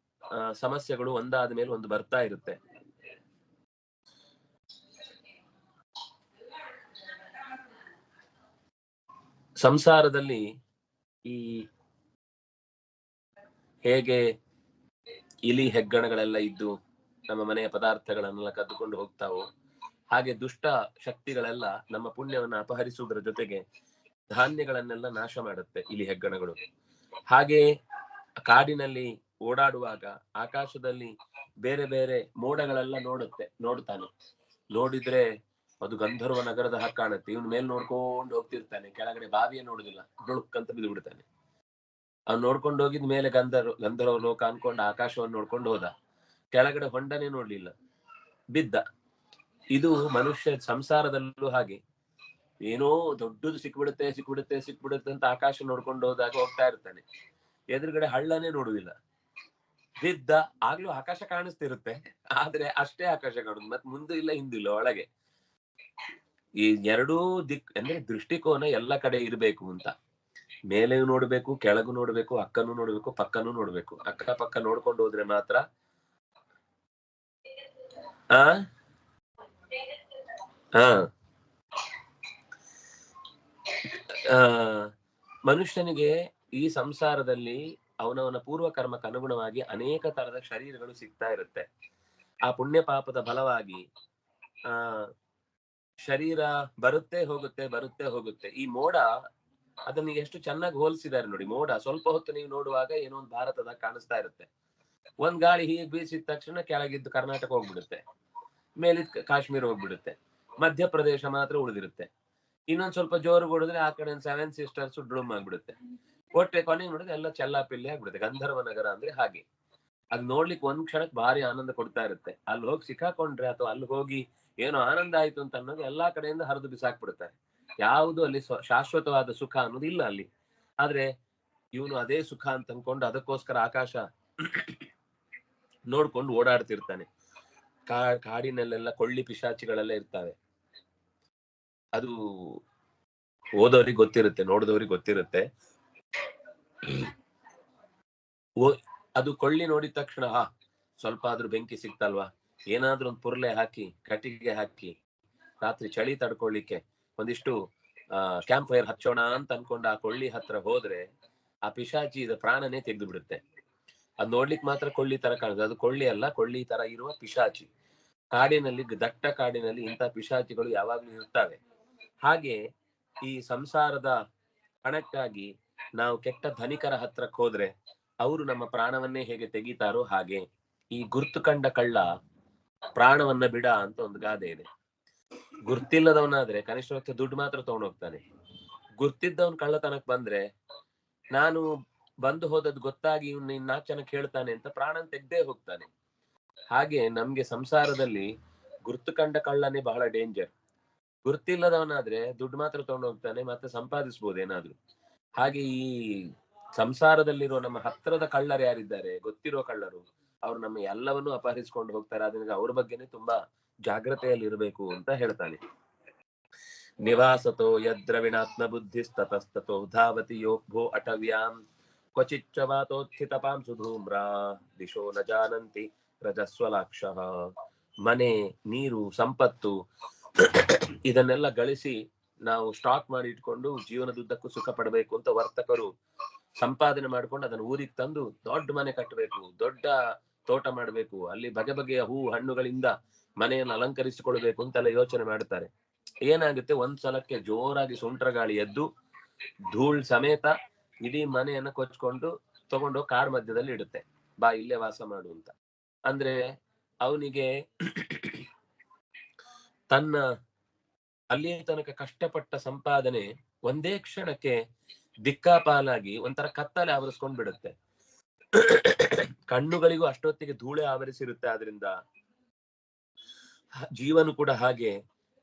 ಸಮಸ್ಯೆಗಳು ಒಂದಾದ ಮೇಲೆ ಒಂದು ಬರ್ತಾ ಇರುತ್ತೆ. ಸಂಸಾರದಲ್ಲಿ ಈ ಹೇಗೆ ಇಲಿ ಹೆಗ್ಗಣಗಳೆಲ್ಲ ಇದ್ದು ನಮ್ಮ ಮನೆಯ ಪದಾರ್ಥಗಳನ್ನೆಲ್ಲ ಕದ್ದುಕೊಂಡು ಹೋಗ್ತಾವೋ ಹಾಗೆ ದುಷ್ಟ ಶಕ್ತಿಗಳೆಲ್ಲ ನಮ್ಮ ಪುಣ್ಯವನ್ನು ಅಪಹರಿಸುವುದರ ಜೊತೆಗೆ ಧಾನ್ಯಗಳನ್ನೆಲ್ಲ ನಾಶ ಮಾಡುತ್ತೆ ಇಲಿ ಹೆಗ್ಗಣಗಳು. ಹಾಗೆ ಕಾಡಿನಲ್ಲಿ ಓಡಾಡುವಾಗ ಆಕಾಶದಲ್ಲಿ ಬೇರೆ ಬೇರೆ ಮೋಡಗಳೆಲ್ಲ ನೋಡ್ತಾನೆ. ನೋಡಿದ್ರೆ ಅದು ಗಂಧರ್ವ ನಗರದ ಹಾಗೆ ಕಾಣುತ್ತೆ. ಇವನ್ ಮೇಲ್ ನೋಡ್ಕೊಂಡು ಹೋಗ್ತಿರ್ತಾನೆ, ಕೆಳಗಡೆ ಬಾವಿಯೇ ನೋಡುದಿಲ್ಲ, ಡುಳುಕ್ಕಂತ ಬಿದ್ದು ಬಿಡ್ತಾನೆ. ಅವ್ನು ನೋಡ್ಕೊಂಡು ಹೋಗಿದ್ ಮೇಲೆ ಗಂಧರ್ವ ಲೋಕ ಅನ್ಕೊಂಡು ಆಕಾಶವನ್ನು ನೋಡ್ಕೊಂಡು ಹೋದ, ಕೆಳಗಡೆ ಹೊಂಡನೆ ನೋಡ್ಲಿಲ್ಲ, ಬಿದ್ದ. ಇದು ಮನುಷ್ಯ ಸಂಸಾರದಲ್ಲೂ ಹಾಗೆ, ಏನೋ ದೊಡ್ಡದು ಸಿಕ್ಬಿಡುತ್ತೆ ಅಂತ ಆಕಾಶ ನೋಡ್ಕೊಂಡು ಹೋದಾಗ ಹೋಗ್ತಾ ಇರ್ತಾನೆ, ಎದುರುಗಡೆ ಹಳ್ಳನೇ ನೋಡುದಿಲ್ಲ, ಬಿದ್ದ. ಆಗ್ಲೂ ಆಕಾಶ ಕಾಣಿಸ್ತಿರುತ್ತೆ, ಆದ್ರೆ ಅಷ್ಟೇ ಆಕಾಶ ಕಾಣುದು, ಮತ್ ಮುಂದೆ ಇಲ್ಲ ಹಿಂದಿಲ್ಲ, ಒಳಗೆ. ಈ ಎರಡೂ ಅಂದ್ರೆ ದೃಷ್ಟಿಕೋನ ಎಲ್ಲ ಕಡೆ ಇರ್ಬೇಕು ಅಂತ. ಮೇಲೆಯೂ ನೋಡ್ಬೇಕು, ಕೆಳಗೂ ನೋಡ್ಬೇಕು, ಅಕ್ಕನೂ ನೋಡ್ಬೇಕು, ಪಕ್ಕನೂ ನೋಡ್ಬೇಕು. ಅಕ್ಕ ಪಕ್ಕ ನೋಡ್ಕೊಂಡು ಹೋದ್ರೆ ಮಾತ್ರ ಮನುಷ್ಯನಿಗೆ ಈ ಸಂಸಾರದಲ್ಲಿ ಅವನವನ ಪೂರ್ವ ಕರ್ಮಕ್ಕೆ ಅನುಗುಣವಾಗಿ ಅನೇಕ ತರದ ಶರೀರಗಳು ಸಿಗ್ತಾ ಇರುತ್ತೆ. ಆ ಪುಣ್ಯ ಪಾಪದ ಫಲವಾಗಿ ಶರೀರ ಬರುತ್ತೆ ಹೋಗುತ್ತೆ. ಈ ಮೋಡ ಅದನ್ನ ಎಷ್ಟು ಚೆನ್ನಾಗಿ ಹೋಲಿಸಿದ್ದಾರೆ ನೋಡಿ. ಮೋಡ ಸ್ವಲ್ಪ ಹೊತ್ತು ನೀವು ನೋಡುವಾಗ ಏನೋ ಒಂದು ಭಾರತದಾಗ ಕಾಣಿಸ್ತಾ ಇರುತ್ತೆ. ಒಂದ್ ಗಾಳಿ ಹೀಗೆ ಬೀಸಿದ ತಕ್ಷಣ ಕೆಳಗಿದ್ದು ಕರ್ನಾಟಕ ಹೋಗ್ಬಿಡುತ್ತೆ, ಮೇಲಿದ್ ಕಾಶ್ಮೀರ ಹೋಗ್ಬಿಡುತ್ತೆ, ಮಧ್ಯಪ್ರದೇಶ ಮಾತ್ರ ಉಳಿದಿರುತ್ತೆ. ಇನ್ನೊಂದ್ ಸ್ವಲ್ಪ ಜೋರು ಹೊಡೆದ್ರೆ ಆ ಕಡೆ 7 ಸಿಸ್ಟರ್ಸ್ ಡ್ರೂಮ್ ಆಗ್ಬಿಡುತ್ತೆ. ಒಟ್ಟೆ ಕೊನೆಗೆ ನೋಡಿದ್ರೆ ಎಲ್ಲ ಚೆಲ್ಲಾಪಿಲ್ಲಿ ಆಗ್ಬಿಡುತ್ತೆ. ಗಂಧರ್ವ ನಗರ ಅಂದ್ರೆ ಹಾಗೆ. ಅದ್ ನೋಡ್ಲಿಕ್ಕೆ ಒಂದ್ ಕ್ಷಣಕ್ಕೆ ಭಾರಿ ಆನಂದ ಕೊಡ್ತಾ ಇರುತ್ತೆ. ಅಲ್ಲಿ ಹೋಗಿ ಸಿಕ್ಕಾಕೊಂಡ್ರೆ ಅಥವಾ ಅಲ್ಲಿ ಹೋಗಿ ಏನೋ ಆನಂದ ಆಯ್ತು ಅಂತ ಅನ್ನೋದು ಎಲ್ಲಾ ಕಡೆಯಿಂದ ಹರಿದು ಬಿಸಾಕ್ಬಿಡ್ತಾರೆ. ಯಾವುದು ಅಲ್ಲಿ ಶಾಶ್ವತವಾದ ಸುಖ ಅನ್ನೋದು ಇಲ್ಲ ಅಲ್ಲಿ. ಆದ್ರೆ ಇವನು ಅದೇ ಸುಖ ಅಂತ ಅನ್ಕೊಂಡು ಅದಕ್ಕೋಸ್ಕರ ಆಕಾಶ ನೋಡ್ಕೊಂಡು ಓಡಾಡ್ತಿರ್ತಾನೆ. ಕಾಡಿನಲ್ಲೆಲ್ಲ ಕೊಳ್ಳಿ ಪಿಶಾಚಿಗಳೆಲ್ಲ ಇರ್ತವೆ. ಅದು ಓದೋರಿಗೆ ಗೊತ್ತಿರುತ್ತೆ, ನೋಡಿದವ್ರಿಗೆ ಗೊತ್ತಿರುತ್ತೆ. ಅದು ಕೊಳ್ಳಿ ನೋಡಿದ ತಕ್ಷಣ ಸ್ವಲ್ಪ ಆದ್ರೂ ಬೆಂಕಿ ಸಿಕ್ತಲ್ವಾ, ಏನಾದ್ರೂ ಒಂದು ಪುರ್ಲೆ ಹಾಕಿ ಕಟ್ಟಿಗೆ ಹಾಕಿ ರಾತ್ರಿ ಚಳಿ ತಡ್ಕೊಳ್ಳಿಕ್ಕೆ ಒಂದಿಷ್ಟು ಕ್ಯಾಂಪ್ ಫೈರ್ ಹಚ್ಚೋಣ ಅಂತ ಅನ್ಕೊಂಡು ಆ ಕೊಳ್ಳಿ ಹತ್ರ ಹೋದ್ರೆ ಆ ಪಿಶಾಚಿ ಪ್ರಾಣನೇ ತೆಗೆದು ಬಿಡುತ್ತೆ. ಅದ್ ನೋಡ್ಲಿಕ್ಕೆ ಮಾತ್ರ ಕೊಳ್ಳಿ ತರ ಕಾಣುತ್ತೆ, ಅದು ಕೊಳ್ಳಿ ಅಲ್ಲ, ಕೊಳ್ಳಿ ತರ ಇರುವ ಪಿಶಾಚಿ. ಕಾಡಿನಲ್ಲಿ, ದಟ್ಟ ಕಾಡಿನಲ್ಲಿ ಇಂಥ ಪಿಶಾಚಿಗಳು ಯಾವಾಗ್ಲೂ ಇರ್ತವೆ. ಹಾಗೆ ಈ ಸಂಸಾರದ ಹಣಕ್ಕಾಗಿ ನಾವು ಕೆಟ್ಟ ಧನಿಕರ ಹತ್ರಕ್ಕೆ ಹೋದ್ರೆ ಅವರು ನಮ್ಮ ಪ್ರಾಣವನ್ನೇ ಹೇಗೆ ತೆಗಿತಾರೋ ಹಾಗೆ ಈ ಗುರ್ತು ಕಂಡ ಕಳ್ಳ ಪ್ರಾಣವನ್ನ ಬಿಡ ಅಂತ ಒಂದು ಗಾದೆ ಇದೆ. ಗುರ್ತಿಲ್ಲದವನಾದ್ರೆ ಕನಿಷ್ಠ ಪಕ್ಷ ದುಡ್ಡು ಮಾತ್ರ ತಗೊಂಡೋಗ್ತಾನೆ. ಗುರ್ತಿದ್ದವನ್ ಕಳ್ಳತನಕ್ ಬಂದ್ರೆ ನಾನು ಬಂದು ಹೋದದ್ ಗೊತ್ತಾಗಿ ಇವ್ನ 4 ಜನ ಕೇಳ್ತಾನೆ ಅಂತ ಪ್ರಾಣನ್ ತೆಗ್ದೇ ಹೋಗ್ತಾನೆ. ಹಾಗೆ ನಮ್ಗೆ ಸಂಸಾರದಲ್ಲಿ ಗುರ್ತು ಕಂಡ ಕಳ್ಳನೇ ಬಹಳ ಡೇಂಜರ್. ಗುರ್ತಿಲ್ಲದವನಾದ್ರೆ ದುಡ್ಡು ಮಾತ್ರ ತಗೊಂಡೋಗ್ತಾನೆ, ಮತ್ತೆ ಸಂಪಾದಿಸ್ಬೋದು ಏನಾದ್ರು. ಹಾಗೆ ಈ ಸಂಸಾರದಲ್ಲಿರೋ ನಮ್ಮ ಹತ್ರದ ಕಳ್ಳರು ಯಾರಿದ್ದಾರೆ, ಗೊತ್ತಿರೋ ಕಳ್ಳರು, ಅವ್ರು ನಮ್ಮ ಎಲ್ಲವನ್ನೂ ಅಪಹರಿಸ್ಕೊಂಡು ಹೋಗ್ತಾರೆ. ಅದರಿಂದ ಅವ್ರ ಬಗ್ಗೆನೆ ತುಂಬಾ ಜಾಗ್ರತೆಯಲ್ಲಿ ಇರಬೇಕು ಅಂತ ಹೇಳ್ತಾನೆ. ನಿವಾಸತೋ ಯದ್ರವಿಣಾತ್ಮ ಬುದ್ಧಿಸ್ತತಸ್ತತೋ ಧಾವತಿ ಯೋಗ್ಭೋ ಅಟವ್ಯಾಂ ಕ್ವಚಿಚ್ಚವಾತೋತ್ಥಿತಪಾಂ ಸುಧೂಮ್ರಾ ದಿಶೋ ನ ಜಾನಂತಿ ರಜಸ್ವಲಾಕ್ಷಃ. ಮನೆ, ನೀರು, ಸಂಪತ್ತು ಇದನ್ನೆಲ್ಲ ಗಳಿಸಿ ನಾವು ಸ್ಟಾಕ್ ಮಾಡಿ ಇಟ್ಕೊಂಡು ಜೀವನದುದ್ದಕ್ಕೂ ಸುಖ ಪಡಬೇಕು ಅಂತ ವರ್ತಕರು ಸಂಪಾದನೆ ಮಾಡ್ಕೊಂಡು ಅದನ್ನ ಊರಿಗೆ ತಂದು ದೊಡ್ಡ ಮನೆ ಕಟ್ಟಬೇಕು, ದೊಡ್ಡ ತೋಟ ಮಾಡ್ಬೇಕು, ಅಲ್ಲಿ ಬಗೆ ಬಗೆಯ ಹೂ ಹಣ್ಣುಗಳಿಂದ ಮನೆಯನ್ನು ಅಲಂಕರಿಸಿಕೊಳ್ಬೇಕು ಅಂತೆಲ್ಲ ಯೋಚನೆ ಮಾಡ್ತಾರೆ. ಏನಾಗುತ್ತೆ, ಒಂದ್ ಸಲಕ್ಕೆ ಜೋರಾಗಿ ಸುಂಟ್ರ ಗಾಳಿ ಎದ್ದು ಧೂಳ್ ಸಮೇತ ಇಡೀ ಮನೆಯನ್ನ ಕೊಚ್ಕೊಂಡು ತಗೊಂಡು ಕಾರ್ ಮಧ್ಯದಲ್ಲಿ ಇಡುತ್ತೆ, ಬಾ ಇಲ್ಲೇ ವಾಸ ಮಾಡು ಅಂತ. ಅಂದ್ರೆ ಅವನಿಗೆ ತನ್ನ ಅಲ್ಲಿಯ ತನಕ ಕಷ್ಟಪಟ್ಟ ಸಂಪಾದನೆ ಒಂದೇ ಕ್ಷಣಕ್ಕೆ ದಿಕ್ಕಾಪಾಲಾಗಿ ಒಂಥರ ಕತ್ತಲೆ ಆವರಿಸ್ಕೊಂಡ್ ಬಿಡುತ್ತೆ. ಕಣ್ಣುಗಳಿಗೂ ಅಷ್ಟೊತ್ತಿಗೆ ಧೂಳೆ ಆವರಿಸಿರುತ್ತೆ. ಆದ್ರಿಂದ ಜೀವನು ಕೂಡ ಹಾಗೆ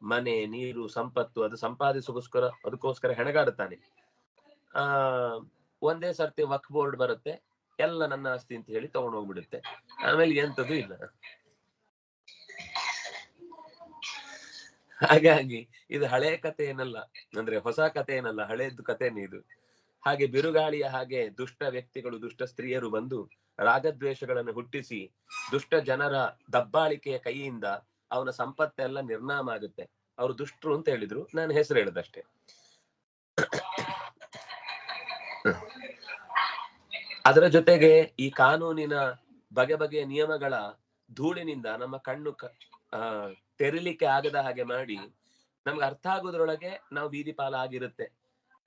ಮನೆ, ನೀರು, ಸಂಪತ್ತು ಅದು ಅದಕ್ಕೋಸ್ಕರ ಹೆಣಗಾಡುತ್ತಾನೆ. ಒಂದೇ ಸರ್ತಿ ವಕ್ಫ್ ಬೋರ್ಡ್ ಬರುತ್ತೆ, ಎಲ್ಲ ನನ್ನ ಆಸ್ತಿ ಅಂತ ಹೇಳಿ ತಗೊಂಡು ಹೋಗ್ಬಿಡುತ್ತೆ. ಆಮೇಲೆ ಎಂತದೂ ಇಲ್ಲ. ಹಾಗಾಗಿ ಇದು ಹಳೆ ಕಥೆ ಏನಲ್ಲ, ಅಂದ್ರೆ ಹೊಸ ಕಥೆ ಏನಲ್ಲ, ಹಳೇದು ಕಥೆನೇ ಇದು. ಹಾಗೆ ಬಿರುಗಾಳಿಯ ಹಾಗೆ ದುಷ್ಟ ವ್ಯಕ್ತಿಗಳು, ದುಷ್ಟ ಸ್ತ್ರೀಯರು ಬಂದು ರಾಗದ್ವೇಷಗಳನ್ನು ಹುಟ್ಟಿಸಿ ದುಷ್ಟ ಜನರ ದಬ್ಬಾಳಿಕೆಯ ಕೈಯಿಂದ ಅವನ ಸಂಪತ್ತೆಲ್ಲ ನಿರ್ನಾಮ ಆಗುತ್ತೆ. ಅವರು ದುಷ್ಟರು ಅಂತ ಹೇಳಿದ್ರು, ನಾನು ಹೆಸರು ಹೇಳದಷ್ಟೇ. ಅದರ ಜೊತೆಗೆ ಈ ಕಾನೂನಿನ ಬಗೆ ಬಗೆಯ ನಿಯಮಗಳ ಧೂಳಿನಿಂದ ನಮ್ಮ ಕಣ್ಣು ತೆರಿಲಿಕ್ಕೆ ಆಗದ ಹಾಗೆ ಮಾಡಿ ನಮ್ಗೆ ಅರ್ಥ ಆಗೋದ್ರೊಳಗೆ ನಾವು ಬೀದಿ ಪಾಲ ಆಗಿರುತ್ತೆ.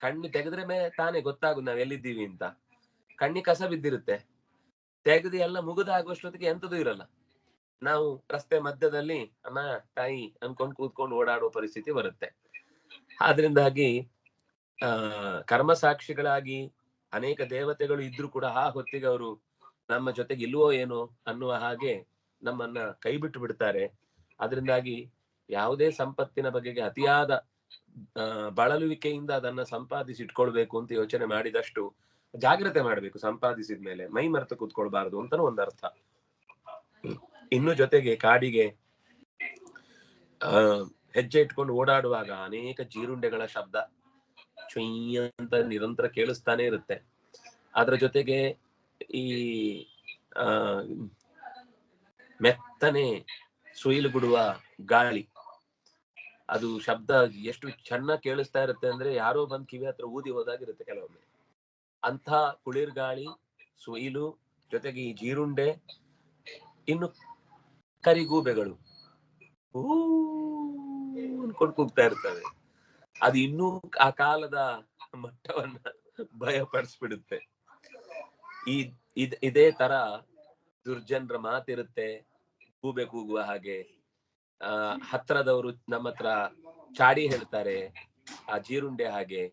ಕಣ್ಣು ತೆಗೆದ್ರೆ ತಾನೇ ಗೊತ್ತಾಗುದು ನಾವ್ ಎಲ್ಲಿದ್ದೀವಿ ಅಂತ. ಕಣ್ಣಿ ಕಸ ಬಿದ್ದಿರುತ್ತೆ, ತೆಗೆದು ಎಲ್ಲ ಮುಗಿದಾಗುವಷ್ಟೊತ್ತಿಗೆ ಎಂತದೂ ಇರಲ್ಲ. ನಾವು ರಸ್ತೆ ಮಧ್ಯದಲ್ಲಿ ಅಮ್ಮ ತಾಯಿ ಅನ್ಕೊಂಡ್ ಕೂತ್ಕೊಂಡು ಓಡಾಡುವ ಪರಿಸ್ಥಿತಿ ಬರುತ್ತೆ. ಆದ್ರಿಂದಾಗಿ ಕರ್ಮಸಾಕ್ಷಿಗಳಾಗಿ ಅನೇಕ ದೇವತೆಗಳು ಇದ್ರು ಕೂಡ ಆ ಹೊತ್ತಿಗೆ ಅವರು ನಮ್ಮ ಜೊತೆಗೆ ಇಲ್ವೋ ಏನೋ ಅನ್ನುವ ಹಾಗೆ ನಮ್ಮನ್ನ ಕೈ ಬಿಟ್ಟು ಬಿಡ್ತಾರೆ. ಅದರಿಂದಾಗಿ ಯಾವುದೇ ಸಂಪತ್ತಿನ ಬಗೆಗೆ ಅತಿಯಾದ ಬಳಲುವಿಕೆಯಿಂದ ಅದನ್ನ ಸಂಪಾದಿಸಿ ಇಟ್ಕೊಳ್ಬೇಕು ಅಂತ ಯೋಚನೆ ಮಾಡಿದಷ್ಟು ಜಾಗ್ರತೆ ಮಾಡ್ಬೇಕು. ಸಂಪಾದಿಸಿದ ಮೇಲೆ ಮೈ ಮರೆತು ಕೂತ್ಕೊಳ್ಬಾರ್ದು ಅಂತಾನು ಒಂದು ಅರ್ಥ. ಇನ್ನು ಜೊತೆಗೆ ಕಾಡಿಗೆ ಹೆಜ್ಜೆ ಇಟ್ಕೊಂಡು ಓಡಾಡುವಾಗ ಅನೇಕ ಜೀರುಂಡೆಗಳ ಶಬ್ದ ಚುಯ್ಯ ಅಂತ ನಿರಂತರ ಕೇಳಿಸ್ತಾನೆ ಇರುತ್ತೆ. ಅದರ ಜೊತೆಗೆ ಈ ಮೆತ್ತನೆ ಸುಯಿಲು ಬಿಡುವ ಗಾಳಿ, ಅದು ಶಬ್ದ ಎಷ್ಟು ಚೆನ್ನಾಗಿ ಕೇಳಿಸ್ತಾ ಇರುತ್ತೆ ಅಂದ್ರೆ ಯಾರೋ ಬಂದ್ ಕಿವಿ ಹತ್ರ ಊದಿ ಹೋದಾಗಿರುತ್ತೆ ಕೆಲವೊಮ್ಮೆ. ಅಂಥ ಕುಳಿರ್ ಗಾಳಿ, ಸುಯಿಲು ಜೊತೆಗೆ ಈ ಜೀರುಂಡೆ, ಇನ್ನು ಕರಿಗೂಬೆಗಳು ಅನ್ಕೊಂಡು ಕೂಗ್ತಾ ಇರ್ತವೆ. ಅದು ಇನ್ನೂ ಆ ಕಾಲದ ಮಟ್ಟವನ್ನ ಭಯಪಡಿಸ್ಬಿಡುತ್ತೆ. ಇದೇ ತರ ದುರ್ಜನರ ಮಾತಿರುತ್ತೆ, ಗೂಬೆ ಕೂಗುವ ಹಾಗೆ. ಹತ್ರದವರು ನಮ್ಮ ಹತ್ರ ಚಾಡಿ ಹೇಳ್ತಾರೆ, ಆ ಜೀರುಂಡೆ ಹಾಗೆ.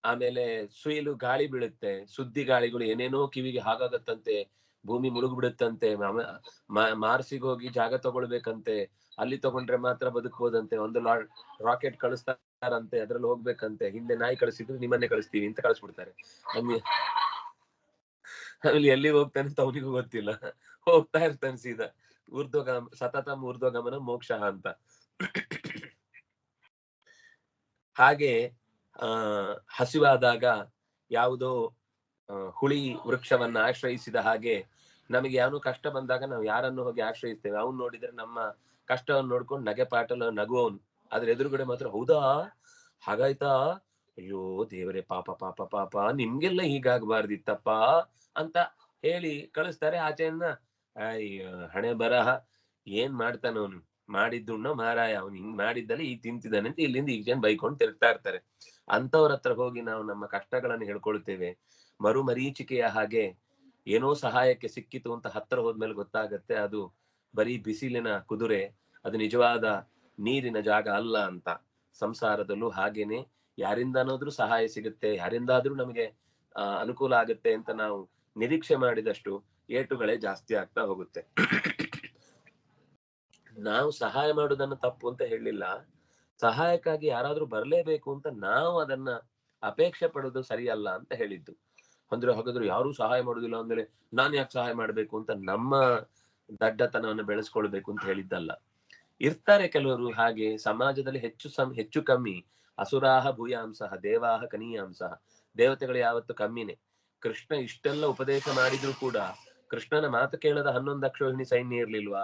ಆಮೇಲೆ ಸುಯಿಲು ಗಾಳಿ ಬೀಳುತ್ತೆ, ಸುದ್ದಿ ಗಾಳಿಗಳು ಏನೇನೋ ಕಿವಿಗೆ ಹಾಗಾಗತ್ತಂತೆ, ಭೂಮಿ ಮುಳುಗ್ಬಿಡುತ್ತಂತೆ, ಮಾರ್ಸಿಗೆ ಹೋಗಿ ಜಾಗ ತಗೊಳ್ಬೇಕಂತೆ, ಅಲ್ಲಿ ತಗೊಂಡ್ರೆ ಮಾತ್ರ ಬದುಕ್ಬೋದಂತೆ, ಒಂದು ರಾಕೆಟ್ ಕಳಿಸ್ತಾರಂತೆ, ಅದ್ರಲ್ಲಿ ಹೋಗ್ಬೇಕಂತೆ, ಹಿಂದೆ ನಾಯಿ ಕಳಿಸಿದ್ರು ನಿಮ್ಮನ್ನೇ ಕಳಿಸ್ತೀವಿ ಅಂತ ಕಳಿಸ್ಬಿಡ್ತಾರೆ. ಆಮೇಲೆ ಎಲ್ಲಿ ಹೋಗ್ತಾನೆ ಅಂತ ಅವನಿಗೂ ಗೊತ್ತಿಲ್ಲ, ಹೋಗ್ತಾ ಇರ್ತಾನೆ ಸೀದಾ. ಊರ್ಧ್ವಗಮ ಸತತಂ ಊರ್ಧ್ವಗಮನ ಮೋಕ್ಷ ಅಂತ. ಹಾಗೆ ಹಸಿವಾದಾಗ ಯಾವುದೋ ಹುಳಿ ವೃಕ್ಷವನ್ನ ಆಶ್ರಯಿಸಿದ ಹಾಗೆ ನಮಗೆ ಯಾವನು ಕಷ್ಟ ಬಂದಾಗ ನಾವು ಯಾರನ್ನು ಹೋಗಿ ಆಶ್ರಯಿಸ್ತೇವೆ, ಅವ್ನು ನೋಡಿದ್ರೆ ನಮ್ಮ ಕಷ್ಟವನ್ನು ನೋಡ್ಕೊಂಡು ನಗೆ ಪಾಟಲು ನಗುವವನು, ಅದ್ರ ಎದುರುಗಡೆ ಮಾತ್ರ ಹೌದಾ ಹಾಗಾಯ್ತಾ, ಅಯ್ಯೋ ದೇವರೇ ಪಾಪ ಪಾಪ ಪಾಪ ನಿಮ್ಗೆಲ್ಲ ಹೀಗಾಗಬಾರ್ದಿತ್ತಪ್ಪ ಅಂತ ಹೇಳಿ ಕಳಿಸ್ತಾರೆ. ಆಚೆಯನ್ನ ಅಯ್ಯೋ ಹಣೆ ಬರಹ ಏನ್ ಮಾಡ್ತಾನವನು, ಮಾಡಿದ್ದುಣ್ಣೋ ಮಾರಾಯ, ಅವನು ಹಿಂಗ್ ಮಾಡಿದ್ದಲ್ಲಿ ಈಗ ತಿಂತಿದ್ದಾನೆ ಅಂತ ಇಲ್ಲಿಂದ ಈಗ ಜನ ಬೈಕೊಂಡು ತಿರುಗ್ತಾ ಇರ್ತಾರೆ. ಅಂತವ್ರ ಹತ್ರ ಹೋಗಿ ನಾವು ನಮ್ಮ ಕಷ್ಟಗಳನ್ನು ಹೇಳ್ಕೊಳ್ತೇವೆ. ಮರೀಚಿಕೆಯ ಹಾಗೆ ಏನೋ ಸಹಾಯಕ್ಕೆ ಸಿಕ್ಕಿತು ಅಂತ ಹತ್ರ ಹೋದ್ಮೇಲೆ ಗೊತ್ತಾಗತ್ತೆ ಅದು ಬರೀ ಬಿಸಿಲಿನ ಕುದುರೆ, ಅದು ನಿಜವಾದ ನೀರಿನ ಜಾಗ ಅಲ್ಲ ಅಂತ. ಸಂಸಾರದಲ್ಲೂ ಹಾಗೇನೆ ಯಾರಿಂದಾನಾದ್ರೂ ಸಹಾಯ ಸಿಗುತ್ತೆ, ಯಾರಿಂದಾದ್ರೂ ನಮಗೆ ಅನುಕೂಲ ಆಗುತ್ತೆ ಅಂತ ನಾವು ನಿರೀಕ್ಷೆ ಮಾಡಿದಷ್ಟು ಏಟುಗಳೇ ಜಾಸ್ತಿ ಆಗ್ತಾ ಹೋಗುತ್ತೆ. ನಾವು ಸಹಾಯ ಮಾಡುವುದನ್ನು ತಪ್ಪು ಅಂತ ಹೇಳಿಲ್ಲ, ಸಹಾಯಕ್ಕಾಗಿ ಯಾರಾದ್ರೂ ಬರ್ಲೇಬೇಕು ಅಂತ ನಾವು ಅದನ್ನ ಅಪೇಕ್ಷೆ ಪಡೋದು ಸರಿಯಲ್ಲ ಅಂತ ಹೇಳಿದ್ದು. ಅಂದ್ರೆ ಹಾಗಾದ್ರೆ ಯಾರು ಸಹಾಯ ಮಾಡುದಿಲ್ಲ ಅಂದ್ರೆ ನಾನ್ ಯಾಕೆ ಸಹಾಯ ಮಾಡ್ಬೇಕು ಅಂತ ನಮ್ಮ ದಡ್ಡತನವನ್ನು ಬೆಳೆಸ್ಕೊಳ್ಬೇಕು ಅಂತ ಹೇಳಿದ್ದಲ್ಲ. ಇರ್ತಾರೆ ಕೆಲವರು ಹಾಗೆ ಸಮಾಜದಲ್ಲಿ ಹೆಚ್ಚು ಕಮ್ಮಿ. ಅಸುರಾಹ ಭೂಯಾಂಸಃ ದೇವಾಹ ಕನೀಯಾಂಸಃ, ದೇವತೆಗಳು ಯಾವತ್ತು ಕಮ್ಮಿನೇ. ಕೃಷ್ಣ ಇಷ್ಟೆಲ್ಲ ಉಪದೇಶ ಮಾಡಿದ್ರು ಕೂಡ ಕೃಷ್ಣನ ಮಾತು ಕೇಳದ 11 ಅಕ್ಷೋಹಿಣಿ ಸೈನ್ಯ ಇರ್ಲಿಲ್ವಾ?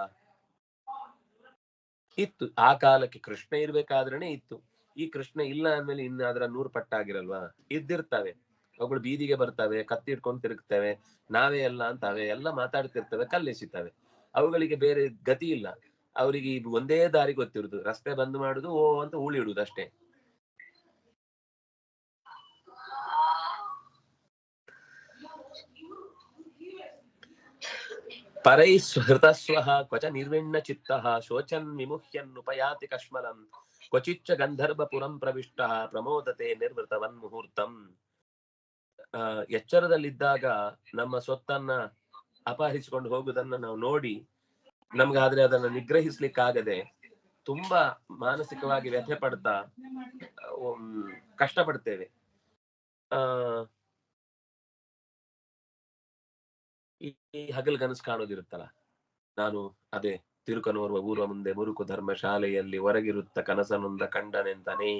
ಇತ್ತು. ಆ ಕಾಲಕ್ಕೆ ಕೃಷ್ಣ ಇರ್ಬೇಕಾದ್ರೇನೆ ಇತ್ತು. ಈ ಕೃಷ್ಣ ಇಲ್ಲ ಅಂದ್ಮೇಲೆ ಇನ್ನು ಅದರ 100 ಪಟ್ಟಾಗಿರಲ್ವಾ? ಇದ್ದಿರ್ತವೆ. ಅವುಗಳು ಬೀದಿಗೆ ಬರ್ತವೆ, ಕತ್ತಿ ಇಟ್ಕೊಂಡು ತಿರುಗ್ತವೆ, ನಾವೇ ಎಲ್ಲ ಅಂತ ಅವೇ ಎಲ್ಲ ಮಾತಾಡ್ತಿರ್ತವೆ, ಕಲ್ಲೆಸಿತವೆ. ಅವುಗಳಿಗೆ ಬೇರೆ ಗತಿ ಇಲ್ಲ. ಅವರಿಗೆ ಒಂದೇ ದಾರಿ ಗೊತ್ತಿರುದು, ರಸ್ತೆ ಬಂದ್ ಮಾಡುದು, ಓ ಅಂತ ಹೂಳಿಡುದು ಅಷ್ಟೇ. ಪರೈಸ್ಹೃತಸ್ವಃ ಕ್ವಚ ನಿರ್ವಿಣ್ಣ ಚಿತ್ತಃ ಶೋಚನ್ ವಿಮುಹ್ಯನ್ನುಪಯಾತಿ ಕಶ್ಮಲಂ ಕ್ವಚಿಚ್ಚ ಗಂಧರ್ವಪುರಂ ಪ್ರವಿಷ್ಟಃ ಪ್ರಮೋದತೆ ನಿರ್ವೃತವನ್ ಮುಹೂರ್ತಂ. ಎಚ್ಚರದಲ್ಲಿದ್ದಾಗ ನಮ್ಮ ಸೊತ್ತನ್ನ ಅಪಹರಿಸಿಕೊಂಡು ಹೋಗುವುದನ್ನ ನಾವು ನೋಡಿ ನಮ್ಗಾದ್ರೆ ಅದನ್ನ ನಿಗ್ರಹಿಸ್ಲಿಕ್ಕಾಗದೆ ತುಂಬಾ ಮಾನಸಿಕವಾಗಿ ವ್ಯಥೆ ಪಡ್ತಾ ಕಷ್ಟಪಡ್ತೇವೆ. ಈ ಹಗಲ್ಗನಸು ಕಾಣೋದಿರುತ್ತಲ್ಲ, ನಾನು ಅದೇ ತಿರುಕನೋರ್ವ ಊರ್ವ ಮುಂದೆ ಮುರುಕು ಧರ್ಮ ಶಾಲೆಯಲ್ಲಿ ಹೊರಗಿರುತ್ತ ಕನಸನೊಂದ ಕಂಡನೆಂತಾನೆ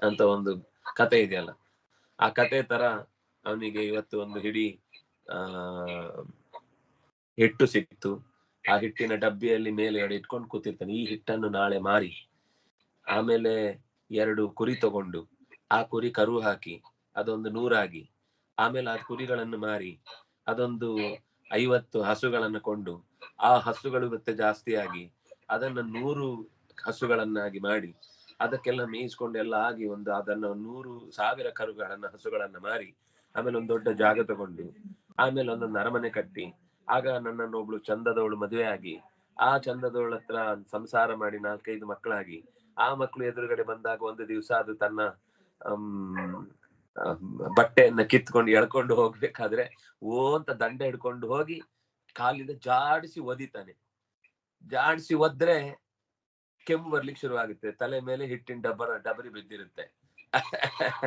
ಅಂತ ಒಂದು ಕತೆ ಇದೆಯಲ್ಲ, ಆ ಕತೆ ತರ ಅವನಿಗೆ ಇವತ್ತು ಒಂದು ಹಿಡಿ ಹಿಟ್ಟು ಸಿಕ್ತು. ಆ ಹಿಟ್ಟಿನ ಡಬ್ಬಿಯಲ್ಲಿ ಮೇಲೆಗಡೆ ಇಟ್ಕೊಂಡು ಕೂತಿರ್ತಾನೆ. ಈ ಹಿಟ್ಟನ್ನು ನಾಳೆ ಮಾರಿ ಆಮೇಲೆ 2 ಕುರಿ ತಗೊಂಡು ಆ ಕುರಿ ಕರು ಹಾಕಿ ಅದೊಂದು 100 ಆಗಿ, ಆಮೇಲೆ ಆ ಕುರಿಗಳನ್ನು ಮಾರಿ ಅದೊಂದು 50 ಹಸುಗಳನ್ನು ಕೊಂಡು ಆ ಹಸುಗಳು ಮತ್ತೆ ಜಾಸ್ತಿ ಆಗಿ ಅದನ್ನ 100 ಹಸುಗಳನ್ನಾಗಿ ಮಾಡಿ ಅದಕ್ಕೆಲ್ಲ ಮೇಯಿಸ್ಕೊಂಡು ಎಲ್ಲ ಆಗಿ ಅದನ್ನ 100,000 ಕರುಗಳನ್ನ ಹಸುಗಳನ್ನ ಮಾರಿ ಆಮೇಲೆ ಒಂದು ದೊಡ್ಡ ಜಾಗ ತಗೊಂಡು ಆಮೇಲೆ ಒಂದೊಂದು ಅರಮನೆ ಕಟ್ಟಿ, ಆಗ ನನ್ನನ್ನೊಬ್ಳು ಚಂದದವಳು ಮದುವೆ ಆಗಿ ಆ ಚಂದದವಳ ಹತ್ರ ಸಂಸಾರ ಮಾಡಿ 4-5 ಮಕ್ಕಳಾಗಿ ಆ ಮಕ್ಕಳು ಎದುರುಗಡೆ ಬಂದಾಗ ಒಂದು ದಿವಸ ಅದು ತನ್ನ ಬಟ್ಟೆಯನ್ನ ಕಿತ್ಕೊಂಡು ಎಳ್ಕೊಂಡು ಹೋಗ್ಬೇಕಾದ್ರೆ ಓ ಅಂತ ದಂಡ ಹಿಡ್ಕೊಂಡು ಹೋಗಿ ಕಾಲಿಂದ ಜಾಡಿಸಿ ಒದಿತಾನೆ. ಜಾಡಿಸಿ ಒದ್ರೆ ಕೆಮ್ಮು ಬರ್ಲಿಕ್ಕೆ ಶುರು ಆಗುತ್ತೆ, ತಲೆ ಮೇಲೆ ಹಿಟ್ಟಿನ ಡಬರಿ ಬಿದ್ದಿರುತ್ತೆ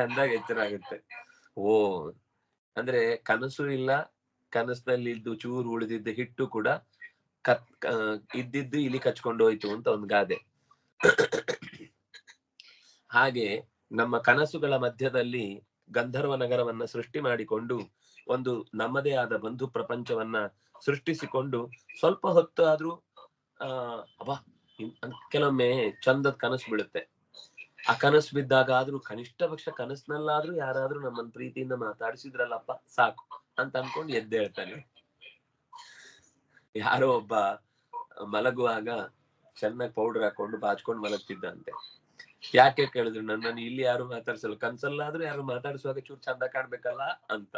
ಅಂದಾಗ ಎಚ್ಚರ ಆಗುತ್ತೆ. ಓ ಅಂದ್ರೆ ಕನಸು ಇಲ್ಲ, ಕನಸಿನಲ್ಲಿ ಇದ್ದು ಚೂರು ಉಳಿದಿದ್ದ ಹಿಟ್ಟು ಕೂಡ ಇದ್ದಿದ್ದು ಇಲ್ಲಿ ಕಚ್ಕೊಂಡು ಹೋಯ್ತು ಅಂತ ಒಂದು ಗಾದೆ. ಹಾಗೆ ನಮ್ಮ ಕನಸುಗಳ ಮಧ್ಯದಲ್ಲಿ ಗಂಧರ್ವ ನಗರವನ್ನ ಸೃಷ್ಟಿ ಮಾಡಿಕೊಂಡು ಒಂದು ನಮ್ಮದೇ ಆದ ಬಂಧು ಪ್ರಪಂಚವನ್ನ ಸೃಷ್ಟಿಸಿಕೊಂಡು ಸ್ವಲ್ಪ ಹೊತ್ತು ಆದ್ರೂ ಕೆಲವೊಮ್ಮೆ ಚಂದದ ಕನಸು ಬೀಳುತ್ತೆ. ಆ ಕನಸು ಬಿದ್ದಾಗ ಆದ್ರೂ ಕನಿಷ್ಠ ಪಕ್ಷ ಕನಸಿನಲ್ಲಾದ್ರೂ ಯಾರಾದ್ರೂ ನಮ್ಮನ್ನ ಪ್ರೀತಿಯಿಂದ ಮಾತಾಡಿಸಿದ್ರಲ್ಲಪ್ಪ ಸಾಕು ಅಂತ ಅನ್ಕೊಂಡು ಎದ್ದೇಳ್ತಾನೆ. ಯಾರೋ ಒಬ್ಬ ಮಲಗುವಾಗ ಚೆನ್ನಾಗಿ ಪೌಡರ್ ಹಾಕೊಂಡು ಬಾಚ್ಕೊಂಡು ಮಲಗ್ತಿದ್ದಂತೆ. ಯಾಕೆ ಕೇಳಿದ್ರು, ನನ್ನನ್ನು ಇಲ್ಲಿ ಯಾರು ಮಾತಾಡ್ಸಲ್ಲ, ಕನ್ಸಲ್ಲಾದ್ರೂ ಯಾರು ಮಾತಾಡಿಸುವಾಗ ಚೂರು ಚಂದ ಕಾಣ್ಬೇಕಲ್ಲ ಅಂತ.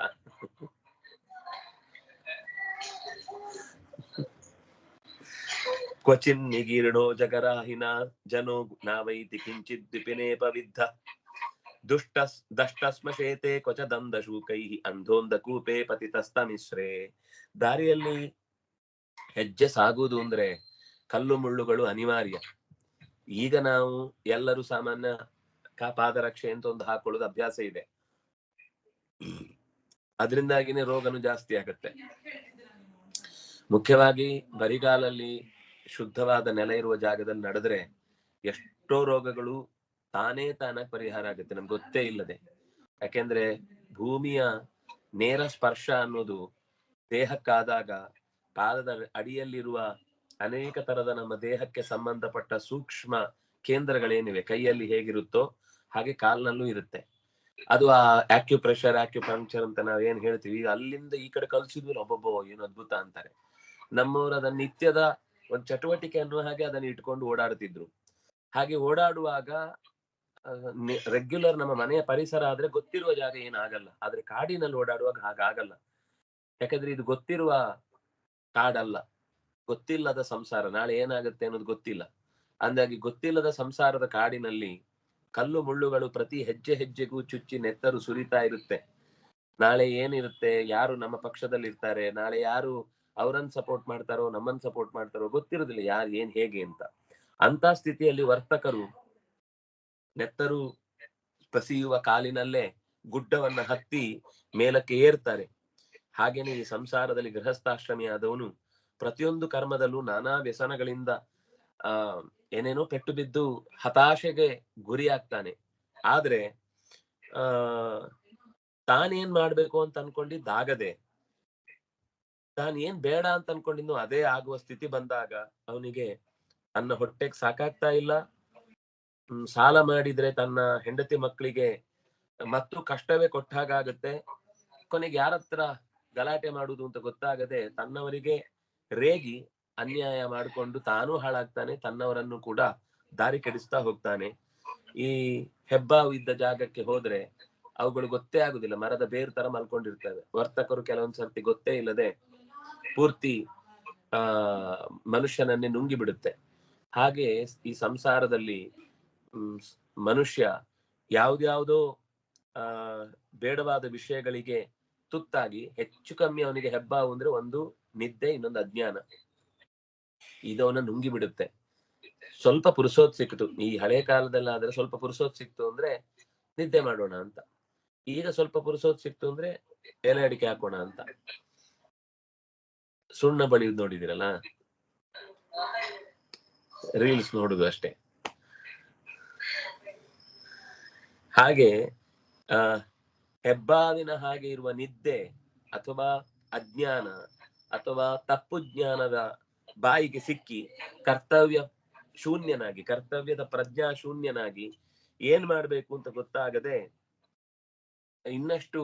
ಕ್ವಚಿನ್ ನಿಗೀರ್ಣೋ ಜಗರಾಹಿನ ಜನೋ ನಾವೈತಿ ಕಿಂಚಿತ್ ದಿಪಿನೇಪ ವಿದ್ಧ ದಷ್ಟಸ್ಮಶೇತೆ ಕ್ವಚ ದಂದಶೂಕೈ ಅಂಧೋಂದ ಕೂಪೆ ಪತಿತಸ್ತಮಿಶ್ರೇ. ದಾರಿಯಲ್ಲಿ ಹೆಜ್ಜೆ ಸಾಗುವುದು ಅಂದ್ರೆ ಕಲ್ಲು ಮುಳ್ಳುಗಳು ಅನಿವಾರ್ಯ. ಈಗ ನಾವು ಎಲ್ಲರೂ ಸಾಮಾನ್ಯ ಪಾದರಕ್ಷೆ ಅಂತ ಒಂದು ಹಾಕೊಳ್ಳೋದು ಅಭ್ಯಾಸ ಇದೆ, ಅದರಿಂದಾಗಿನೇ ರೋಗನು ಜಾಸ್ತಿ ಆಗುತ್ತೆ. ಮುಖ್ಯವಾಗಿ ಬರಿಗಾಲಲ್ಲಿ ಶುದ್ಧವಾದ ನೆಲ ಇರುವ ಜಾಗದಲ್ಲಿ ನಡೆದ್ರೆ ಎಷ್ಟೋ ರೋಗಗಳು ತಾನಾಗಿ ಪರಿಹಾರ ಆಗುತ್ತೆ, ನಮ್ಗೆ ಗೊತ್ತೇ ಇಲ್ಲದೆ. ಯಾಕೆಂದ್ರೆ ಭೂಮಿಯ ನೇರ ಸ್ಪರ್ಶ ಅನ್ನೋದು ದೇಹಕ್ಕಾದಾಗ ಪಾದದ ಅಡಿಯಲ್ಲಿರುವ ಅನೇಕ ತರದ ನಮ್ಮ ದೇಹಕ್ಕೆ ಸಂಬಂಧಪಟ್ಟ ಸೂಕ್ಷ್ಮ ಕೇಂದ್ರಗಳೇನಿವೆ, ಕೈಯಲ್ಲಿ ಹೇಗಿರುತ್ತೋ ಹಾಗೆ ಕಾಲ್ನಲ್ಲೂ ಇರುತ್ತೆ. ಅದು ಆ ಆಕ್ಯುಪ್ರೆಷರ್, ಆಕ್ಯುಪಂಕ್ಚರ್ ಅಂತ ನಾವ್ ಏನ್ ಹೇಳ್ತೀವಿ, ಅಲ್ಲಿಂದ ಈ ಕಡೆ ಕಲ್ಸಿದ್ವಿ, ಒಬ್ಬೊಬ್ಬ ಏನು ಅದ್ಭುತ ಅಂತಾರೆ. ನಮ್ಮವರು ಅದನ್ನ ನಿತ್ಯದ ಒಂದು ಚಟುವಟಿಕೆ ಅನ್ನುವ ಹಾಗೆ ಅದನ್ನ ಇಟ್ಕೊಂಡು ಓಡಾಡ್ತಿದ್ರು. ಹಾಗೆ ಓಡಾಡುವಾಗ ರೆಗ್ಯುಲರ್ ನಮ್ಮ ಮನೆಯ ಪರಿಸರ ಆದ್ರೆ ಗೊತ್ತಿರುವ ಜಾಗ ಏನಾಗಲ್ಲ. ಆದ್ರೆ ಕಾಡಿನಲ್ಲಿ ಓಡಾಡುವಾಗ ಹಾಗಾಗಲ್ಲ. ಯಾಕಂದ್ರೆ ಇದು ಗೊತ್ತಿರುವ ಕಾಡಲ್ಲ, ಗೊತ್ತಿಲ್ಲದ ಸಂಸಾರ, ನಾಳೆ ಏನಾಗುತ್ತೆ ಅನ್ನೋದು ಗೊತ್ತಿಲ್ಲ. ಅಂದಾಗಿ ಗೊತ್ತಿಲ್ಲದ ಸಂಸಾರದ ಕಾಡಿನಲ್ಲಿ ಕಲ್ಲು ಮುಳ್ಳುಗಳು ಪ್ರತಿ ಹೆಜ್ಜೆ ಹೆಜ್ಜೆಗೂ ಚುಚ್ಚಿ ನೆತ್ತರು ಸುರಿತಾ ಇರುತ್ತೆ. ನಾಳೆ ಏನಿರುತ್ತೆ, ಯಾರು ನಮ್ಮ ಪಕ್ಷದಲ್ಲಿ ಇರ್ತಾರೆ, ನಾಳೆ ಯಾರು ಅವರನ್ನ ಸಪೋರ್ಟ್ ಮಾಡ್ತಾರೋ ನಮ್ಮನ್ನ ಸಪೋರ್ಟ್ ಮಾಡ್ತಾರೋ ಗೊತ್ತಿರೋದಿಲ್ಲ, ಯಾರು ಏನ್ ಹೇಗೆ ಅಂತ. ಅಂತ ಸ್ಥಿತಿಯಲ್ಲಿ ವರ್ತಕರು ನೆತ್ತರು ಬಸಿಯುವ ಕಾಲಿನಲ್ಲೇ ಗುಡ್ಡವನ್ನ ಹತ್ತಿ ಮೇಲಕ್ಕೆ ಏರ್ತಾರೆ. ಹಾಗೇನೆ ಈ ಸಂಸಾರದಲ್ಲಿ ಗೃಹಸ್ಥಾಶ್ರಮಿಯಾದವನು ಪ್ರತಿಯೊಂದು ಕರ್ಮದಲ್ಲೂ ನಾನಾ ವ್ಯಸನಗಳಿಂದ ಏನೇನೋ ಪೆಟ್ಟು ಬಿದ್ದು ಹತಾಶೆಗೆ ಗುರಿಯಾಗ್ತಾನೆ. ಆದ್ರೆ ತಾನೇನ್ ಮಾಡ್ಬೇಕು ಅಂತ ಅನ್ಕೊಂಡಿದ್ದಾಗದೆ, ತಾನ್ ಏನ್ ಬೇಡ ಅಂತ ಅನ್ಕೊಂಡಿದ್ನು ಅದೇ ಆಗುವ ಸ್ಥಿತಿ ಬಂದಾಗ ಅವನಿಗೆ ತನ್ನ ಹೊಟ್ಟೆಗೆ ಸಾಕಾಗ್ತಾ ಇಲ್ಲ, ಸಾಲ ಮಾಡಿದ್ರೆ ತನ್ನ ಹೆಂಡತಿ ಮಕ್ಕಳಿಗೆ ಮತ್ತು ಕಷ್ಟವೇ ಕೊಟ್ಟಾಗತ್ತೆ. ಕೊನೆಗೆ ಯಾರತ್ರ ಗಲಾಟೆ ಮಾಡುದು ಅಂತ ಗೊತ್ತಾಗದೆ ತನ್ನವರಿಗೆ ರೇಗಿ ಅನ್ಯಾಯ ಮಾಡಿಕೊಂಡು ತಾನೂ ಹಾಳಾಗ್ತಾನೆ, ತನ್ನವರನ್ನು ಕೂಡ ದಾರಿ ಕೆಡಿಸ್ತಾ ಹೋಗ್ತಾನೆ. ಈ ಹೆಬ್ಬಾವು ಇದ್ದ ಜಾಗಕ್ಕೆ ಹೋದ್ರೆ ಅವುಗಳು ಗೊತ್ತೇ ಆಗುದಿಲ್ಲ, ಮರದ ಬೇರ್ ತರ ಮಲ್ಕೊಂಡಿರ್ತವೆ. ವರ್ತಕರು ಕೆಲವೊಂದ್ಸರ್ತಿ ಗೊತ್ತೇ ಇಲ್ಲದೆ ಪೂರ್ತಿ ಮನುಷ್ಯನನ್ನೇ ನುಂಗಿ ಬಿಡುತ್ತೆ. ಹಾಗೆ ಈ ಸಂಸಾರದಲ್ಲಿ ಮನುಷ್ಯ ಯಾವ್ದ್ಯಾವ್ದೋ ಬೇಡವಾದ ವಿಷಯಗಳಿಗೆ ತುತ್ತಾಗಿ ಹೆಚ್ಚು ಕಮ್ಮಿ ಅವನಿಗೆ ಹೆಬ್ಬಾವು ಅಂದ್ರೆ ಒಂದು ನಿದ್ದೆ, ಇನ್ನೊಂದು ಅಜ್ಞಾನ, ಇದವನ್ನ ನುಂಗಿ ಬಿಡುತ್ತೆ. ಸ್ವಲ್ಪ ಪುರುಸೋತ್ ಸಿಕ್ತು, ಈ ಹಳೆ ಕಾಲದಲ್ಲಾದ್ರೆ ಸ್ವಲ್ಪ ಪುರುಸೋತ್ ಸಿಕ್ತು ಅಂದ್ರೆ ನಿದ್ದೆ ಮಾಡೋಣ ಅಂತ, ಈಗ ಸ್ವಲ್ಪ ಪುರುಸೋತ್ ಸಿಕ್ತು ಅಂದ್ರೆ ಎಲೆ ಅಡಿಕೆ ಹಾಕೋಣ ಅಂತ. ಸುಣ್ಣ ಬಳಿಯುದು ನೋಡಿದಿರಲ್ಲ, ರೀಲ್ಸ್ ನೋಡುದು ಅಷ್ಟೇ. ಹಾಗೆ ಹೆಬ್ಬಾವಿನ ಹಾಗೆ ಇರುವ ನಿದ್ದೆ ಅಥವಾ ಅಜ್ಞಾನ ಅಥವಾ ತಪ್ಪು ಜ್ಞಾನದ ಬಾಯಿಗೆ ಸಿಕ್ಕಿ ಕರ್ತವ್ಯ ಶೂನ್ಯನಾಗಿ, ಕರ್ತವ್ಯದ ಪ್ರಜ್ಞಾ ಶೂನ್ಯನಾಗಿ ಏನ್ ಮಾಡ್ಬೇಕು ಅಂತ ಗೊತ್ತಾಗದೆ ಇನ್ನಷ್ಟು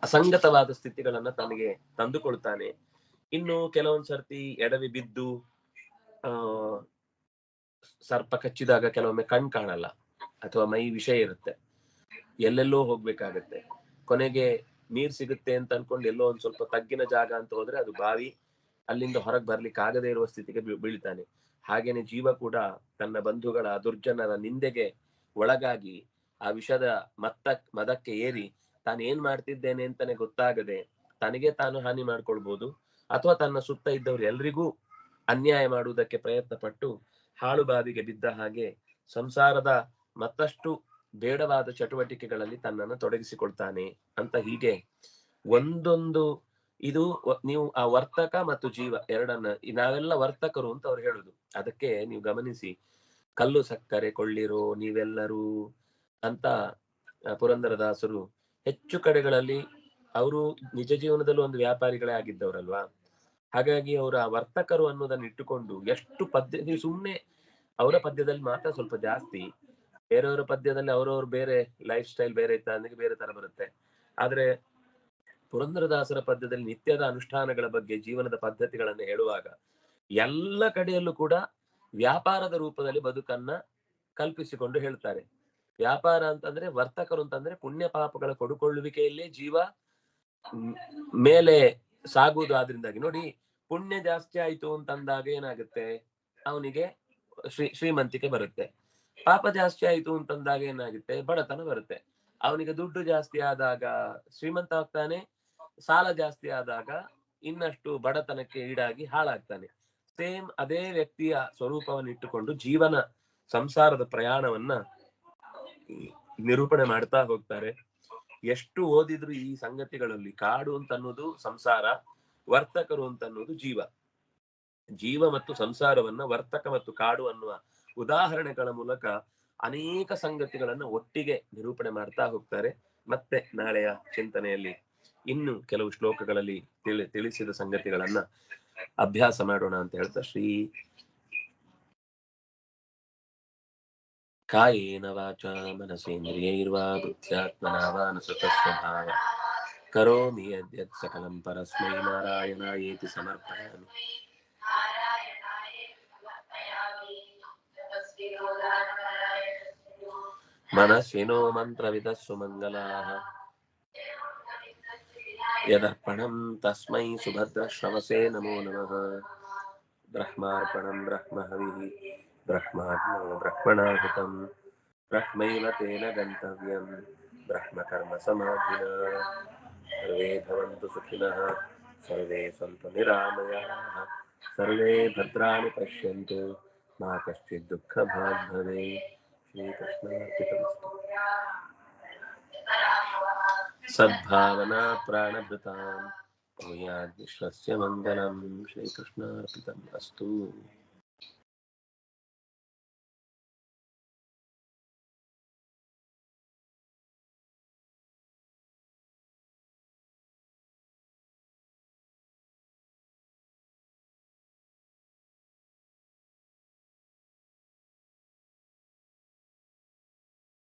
ಅಸಂಗತವಾದ ಸ್ಥಿತಿಗಳನ್ನ ತನಗೆ ತಂದುಕೊಳ್ತಾನೆ. ಇನ್ನು ಕೆಲವೊಂದ್ ಸರ್ತಿ ಎಡವಿ ಬಿದ್ದು ಸರ್ಪ ಕಚ್ಚಿದಾಗ ಕೆಲವೊಮ್ಮೆ ಕಣ್ ಕಾಣಲ್ಲ ಅಥವಾ ಮೈ ವಿಷಯ ಇರುತ್ತೆ, ಎಲ್ಲೆಲ್ಲೋ ಹೋಗ್ಬೇಕಾಗತ್ತೆ. ಕೊನೆಗೆ ನೀರ್ ಸಿಗುತ್ತೆ ಅಂತ ಅನ್ಕೊಂಡು ಎಲ್ಲೋ ಒಂದ್ ಸ್ವಲ್ಪ ತಗ್ಗಿನ ಜಾಗ ಅಂತ ಹೋದ್ರೆ ಅದು ಬಾವಿ, ಅಲ್ಲಿಂದ ಹೊರಗೆ ಬರ್ಲಿಕ್ಕೆ ಆಗದೆ ಇರುವ ಸ್ಥಿತಿಗೆ ಬೀಳ್ತಾನೆ. ಹಾಗೇನೆ ಜೀವ ಕೂಡ ತನ್ನ ಬಂಧುಗಳ ದುರ್ಜನರ ನಿಂದೆಗೆ ಒಳಗಾಗಿ ಆ ವಿಷದ ಮದಕ್ಕೆ ಏರಿ ತಾನು ಏನ್ ಮಾಡ್ತಿದ್ದೇನೆ ಅಂತಾನೆ ಗೊತ್ತಾಗದೆ ತನಗೆ ತಾನು ಹಾನಿ ಮಾಡ್ಕೊಳ್ಬಹುದು, ಅಥವಾ ತನ್ನ ಸುತ್ತ ಇದ್ದವ್ರು ಎಲ್ರಿಗೂ ಅನ್ಯಾಯ ಮಾಡುವುದಕ್ಕೆ ಪ್ರಯತ್ನ ಪಟ್ಟು ಹಾಳು ಬಾವಿಗೆ ಬಿದ್ದ ಹಾಗೆ ಸಂಸಾರದ ಮತ್ತಷ್ಟು ಬೇಡವಾದ ಚಟುವಟಿಕೆಗಳಲ್ಲಿ ತನ್ನನ್ನು ತೊಡಗಿಸಿಕೊಳ್ತಾನೆ ಅಂತ. ಹೀಗೆ ಒಂದೊಂದು ಇದು ನೀವು ಆ ವರ್ತಕ ಮತ್ತು ಜೀವ ಎರಡನ್ನ, ನಾವೆಲ್ಲ ವರ್ತಕರು ಅಂತ ಅವ್ರು ಹೇಳುದು. ಅದಕ್ಕೆ ನೀವು ಗಮನಿಸಿ, ಕಲ್ಲು ಸಕ್ಕರೆ ಕೊಳ್ಳಿರೋ ನೀವೆಲ್ಲರೂ ಅಂತ ಪುರಂದರದಾಸರು ಹೆಚ್ಚು ಕಡೆಗಳಲ್ಲಿ ಅವರು ನಿಜ ಜೀವನದಲ್ಲೂ ಒಂದು ವ್ಯಾಪಾರಿಗಳೇ ಆಗಿದ್ದವರಲ್ವಾ. ಹಾಗಾಗಿ ಅವರ ವರ್ತಕರು ಅನ್ನೋದನ್ನ ಇಟ್ಟುಕೊಂಡು ಎಷ್ಟು ಪದ್ಯ, ಸುಮ್ನೆ ಅವರ ಪದ್ಯದಲ್ಲಿ ಮಾತ್ರ ಸ್ವಲ್ಪ ಜಾಸ್ತಿ, ಬೇರೆಯವರ ಪದ್ಯದಲ್ಲಿ ಅವರವ್ರು ಬೇರೆ ಲೈಫ್ ಸ್ಟೈಲ್ ಬೇರೆ ಇತ್ತ ಅಂದ್ರೆ ಬೇರೆ ತರ ಬರುತ್ತೆ. ಆದ್ರೆ ಪುರಂದರದಾಸರ ಪದ್ಯದಲ್ಲಿ ನಿತ್ಯದ ಅನುಷ್ಠಾನಗಳ ಬಗ್ಗೆ, ಜೀವನದ ಪದ್ಧತಿಗಳನ್ನು ಹೇಳುವಾಗ ಎಲ್ಲ ಕಡೆಯಲ್ಲೂ ಕೂಡ ವ್ಯಾಪಾರದ ರೂಪದಲ್ಲಿ ಬದುಕನ್ನ ಕಲ್ಪಿಸಿಕೊಂಡು ಹೇಳ್ತಾರೆ. ವ್ಯಾಪಾರ ಅಂತಂದ್ರೆ, ವರ್ತಕರು ಅಂತಂದ್ರೆ ಪುಣ್ಯ ಪಾಪಗಳ ಕೊಡುಕೊಳ್ಳುವಿಕೆಯಲ್ಲೇ ಜೀವ ಮೇಲೆ ಸಾಗುವುದು. ಆದ್ರಿಂದಾಗಿ ನೋಡಿ, ಪುಣ್ಯ ಜಾಸ್ತಿ ಆಯ್ತು ಅಂತಂದಾಗ ಏನಾಗುತ್ತೆ, ಅವನಿಗೆ ಶ್ರೀಮಂತಿಕೆ ಬರುತ್ತೆ. ಪಾಪ ಜಾಸ್ತಿ ಆಯ್ತು ಅಂತಂದಾಗ ಏನಾಗುತ್ತೆ, ಬಡತನ ಬರುತ್ತೆ. ಅವನಿಗೆ ದುಡ್ಡು ಜಾಸ್ತಿ ಆದಾಗ ಶ್ರೀಮಂತ ಆಗ್ತಾನೆ, ಸಾಲ ಜಾಸ್ತಿ ಆದಾಗ ಇನ್ನಷ್ಟು ಬಡತನಕ್ಕೆ ಈಡಾಗಿ ಹಾಳಾಗ್ತಾನೆ. ಸೇಮ್ ಅದೇ ವ್ಯಕ್ತಿಯ ಸ್ವರೂಪವನ್ನು ಇಟ್ಟುಕೊಂಡು ಜೀವನ ಸಂಸಾರದ ಪ್ರಯಾಣವನ್ನ ನಿರೂಪಣೆ ಮಾಡ್ತಾ ಹೋಗ್ತಾರೆ. ಎಷ್ಟು ಓದಿದ್ರು ಈ ಸಂಗತಿಗಳಲ್ಲಿ ಕಾಡು ಅಂತ ಅನ್ನೋದು ಸಂಸಾರ, ವರ್ತಕರು ಅಂತ ಅನ್ನೋದು ಜೀವ. ಜೀವ ಮತ್ತು ಸಂಸಾರವನ್ನ ವರ್ತಕ ಮತ್ತು ಕಾಡು ಅನ್ನುವ ಉದಾಹರಣೆಗಳ ಮೂಲಕ ಅನೇಕ ಸಂಗತಿಗಳನ್ನ ಒಟ್ಟಿಗೆ ನಿರೂಪಣೆ ಮಾಡ್ತಾ ಹೋಗ್ತಾರೆ. ಮತ್ತೆ ನಾಳೆಯ ಚಿಂತನೆಯಲ್ಲಿ ಇನ್ನು ಕೆಲವು ಶ್ಲೋಕಗಳಲ್ಲಿ ತಿಳಿಸಿದ ಸಂಗತಿಗಳನ್ನ ಅಭ್ಯಾಸ ಮಾಡೋಣ ಅಂತ ಹೇಳ್ತಾ ಶ್ರೀ ಕಾಯೇನ ವಾಚಾ ಮನಸೇಂದ್ರಿಯೈರ್ವಾ ಬುದ್ಧ್ಯಾತ್ಮನಾ ವಾ ಅನುಸೃತಸ್ವಭಾವ ಕರೋಮಿ ಯದ್ಯತ್ ಸಕಲಂ ಪರಸ್ಮೈ ನಾರಾಯಣಾಯೇತಿ ಸಮರ್ಪಯಾಮಿ. ಮನಸ್ವಿನೋ ಮಂತ್ರವಿದಃ ಸುಮಂಗಲಾಃ ಯದರ್ಪಣಂ ತಸ್ಮೈ ಸುಭದ್ರಶ್ರವಸೇ ನಮೋ ನಮಃ. ಬ್ರಹ್ಮಾರ್ಪಣಂ ಬ್ರಹ್ಮಹವಿಃ ಬ್ರಹ್ಮಾಗ್ನೋ ಬ್ರಹ್ಮಣಾಹುತಂ ಬ್ರಹ್ಮೈವ ತೇನ ಗಂತವ್ಯಂ ಬ್ರಹ್ಮಕರ್ಮ ಸಮಾಧಿನಾ. ಸರ್ವೇ ಭವಂತು ಸುಖಿನಃ ಸರ್ವೇ ಸಂತು ನಿರಾಮಯಾಃ ಸರ್ವೇ ಭದ್ರಾಣಿ ಪಶ್ಯಂತು ಮಾ ಕಶ್ಚಿತ್ ದುಃಖಭಾಗ್ ಭವೇತ್. ಶ್ರೀಕೃಷ್ಣಾರ್ಪಿತಮಸ್ತು. ಸದ್ಭಾವನಾ ಪ್ರಾಣಭೃತಾಂ ಭೂಯಾದ್ ವಿಶ್ವಸ್ಯ ಮಂಗಲಂ. ಶ್ರೀಕೃಷ್ಣಾರ್ಪಿತಮಸ್ತು.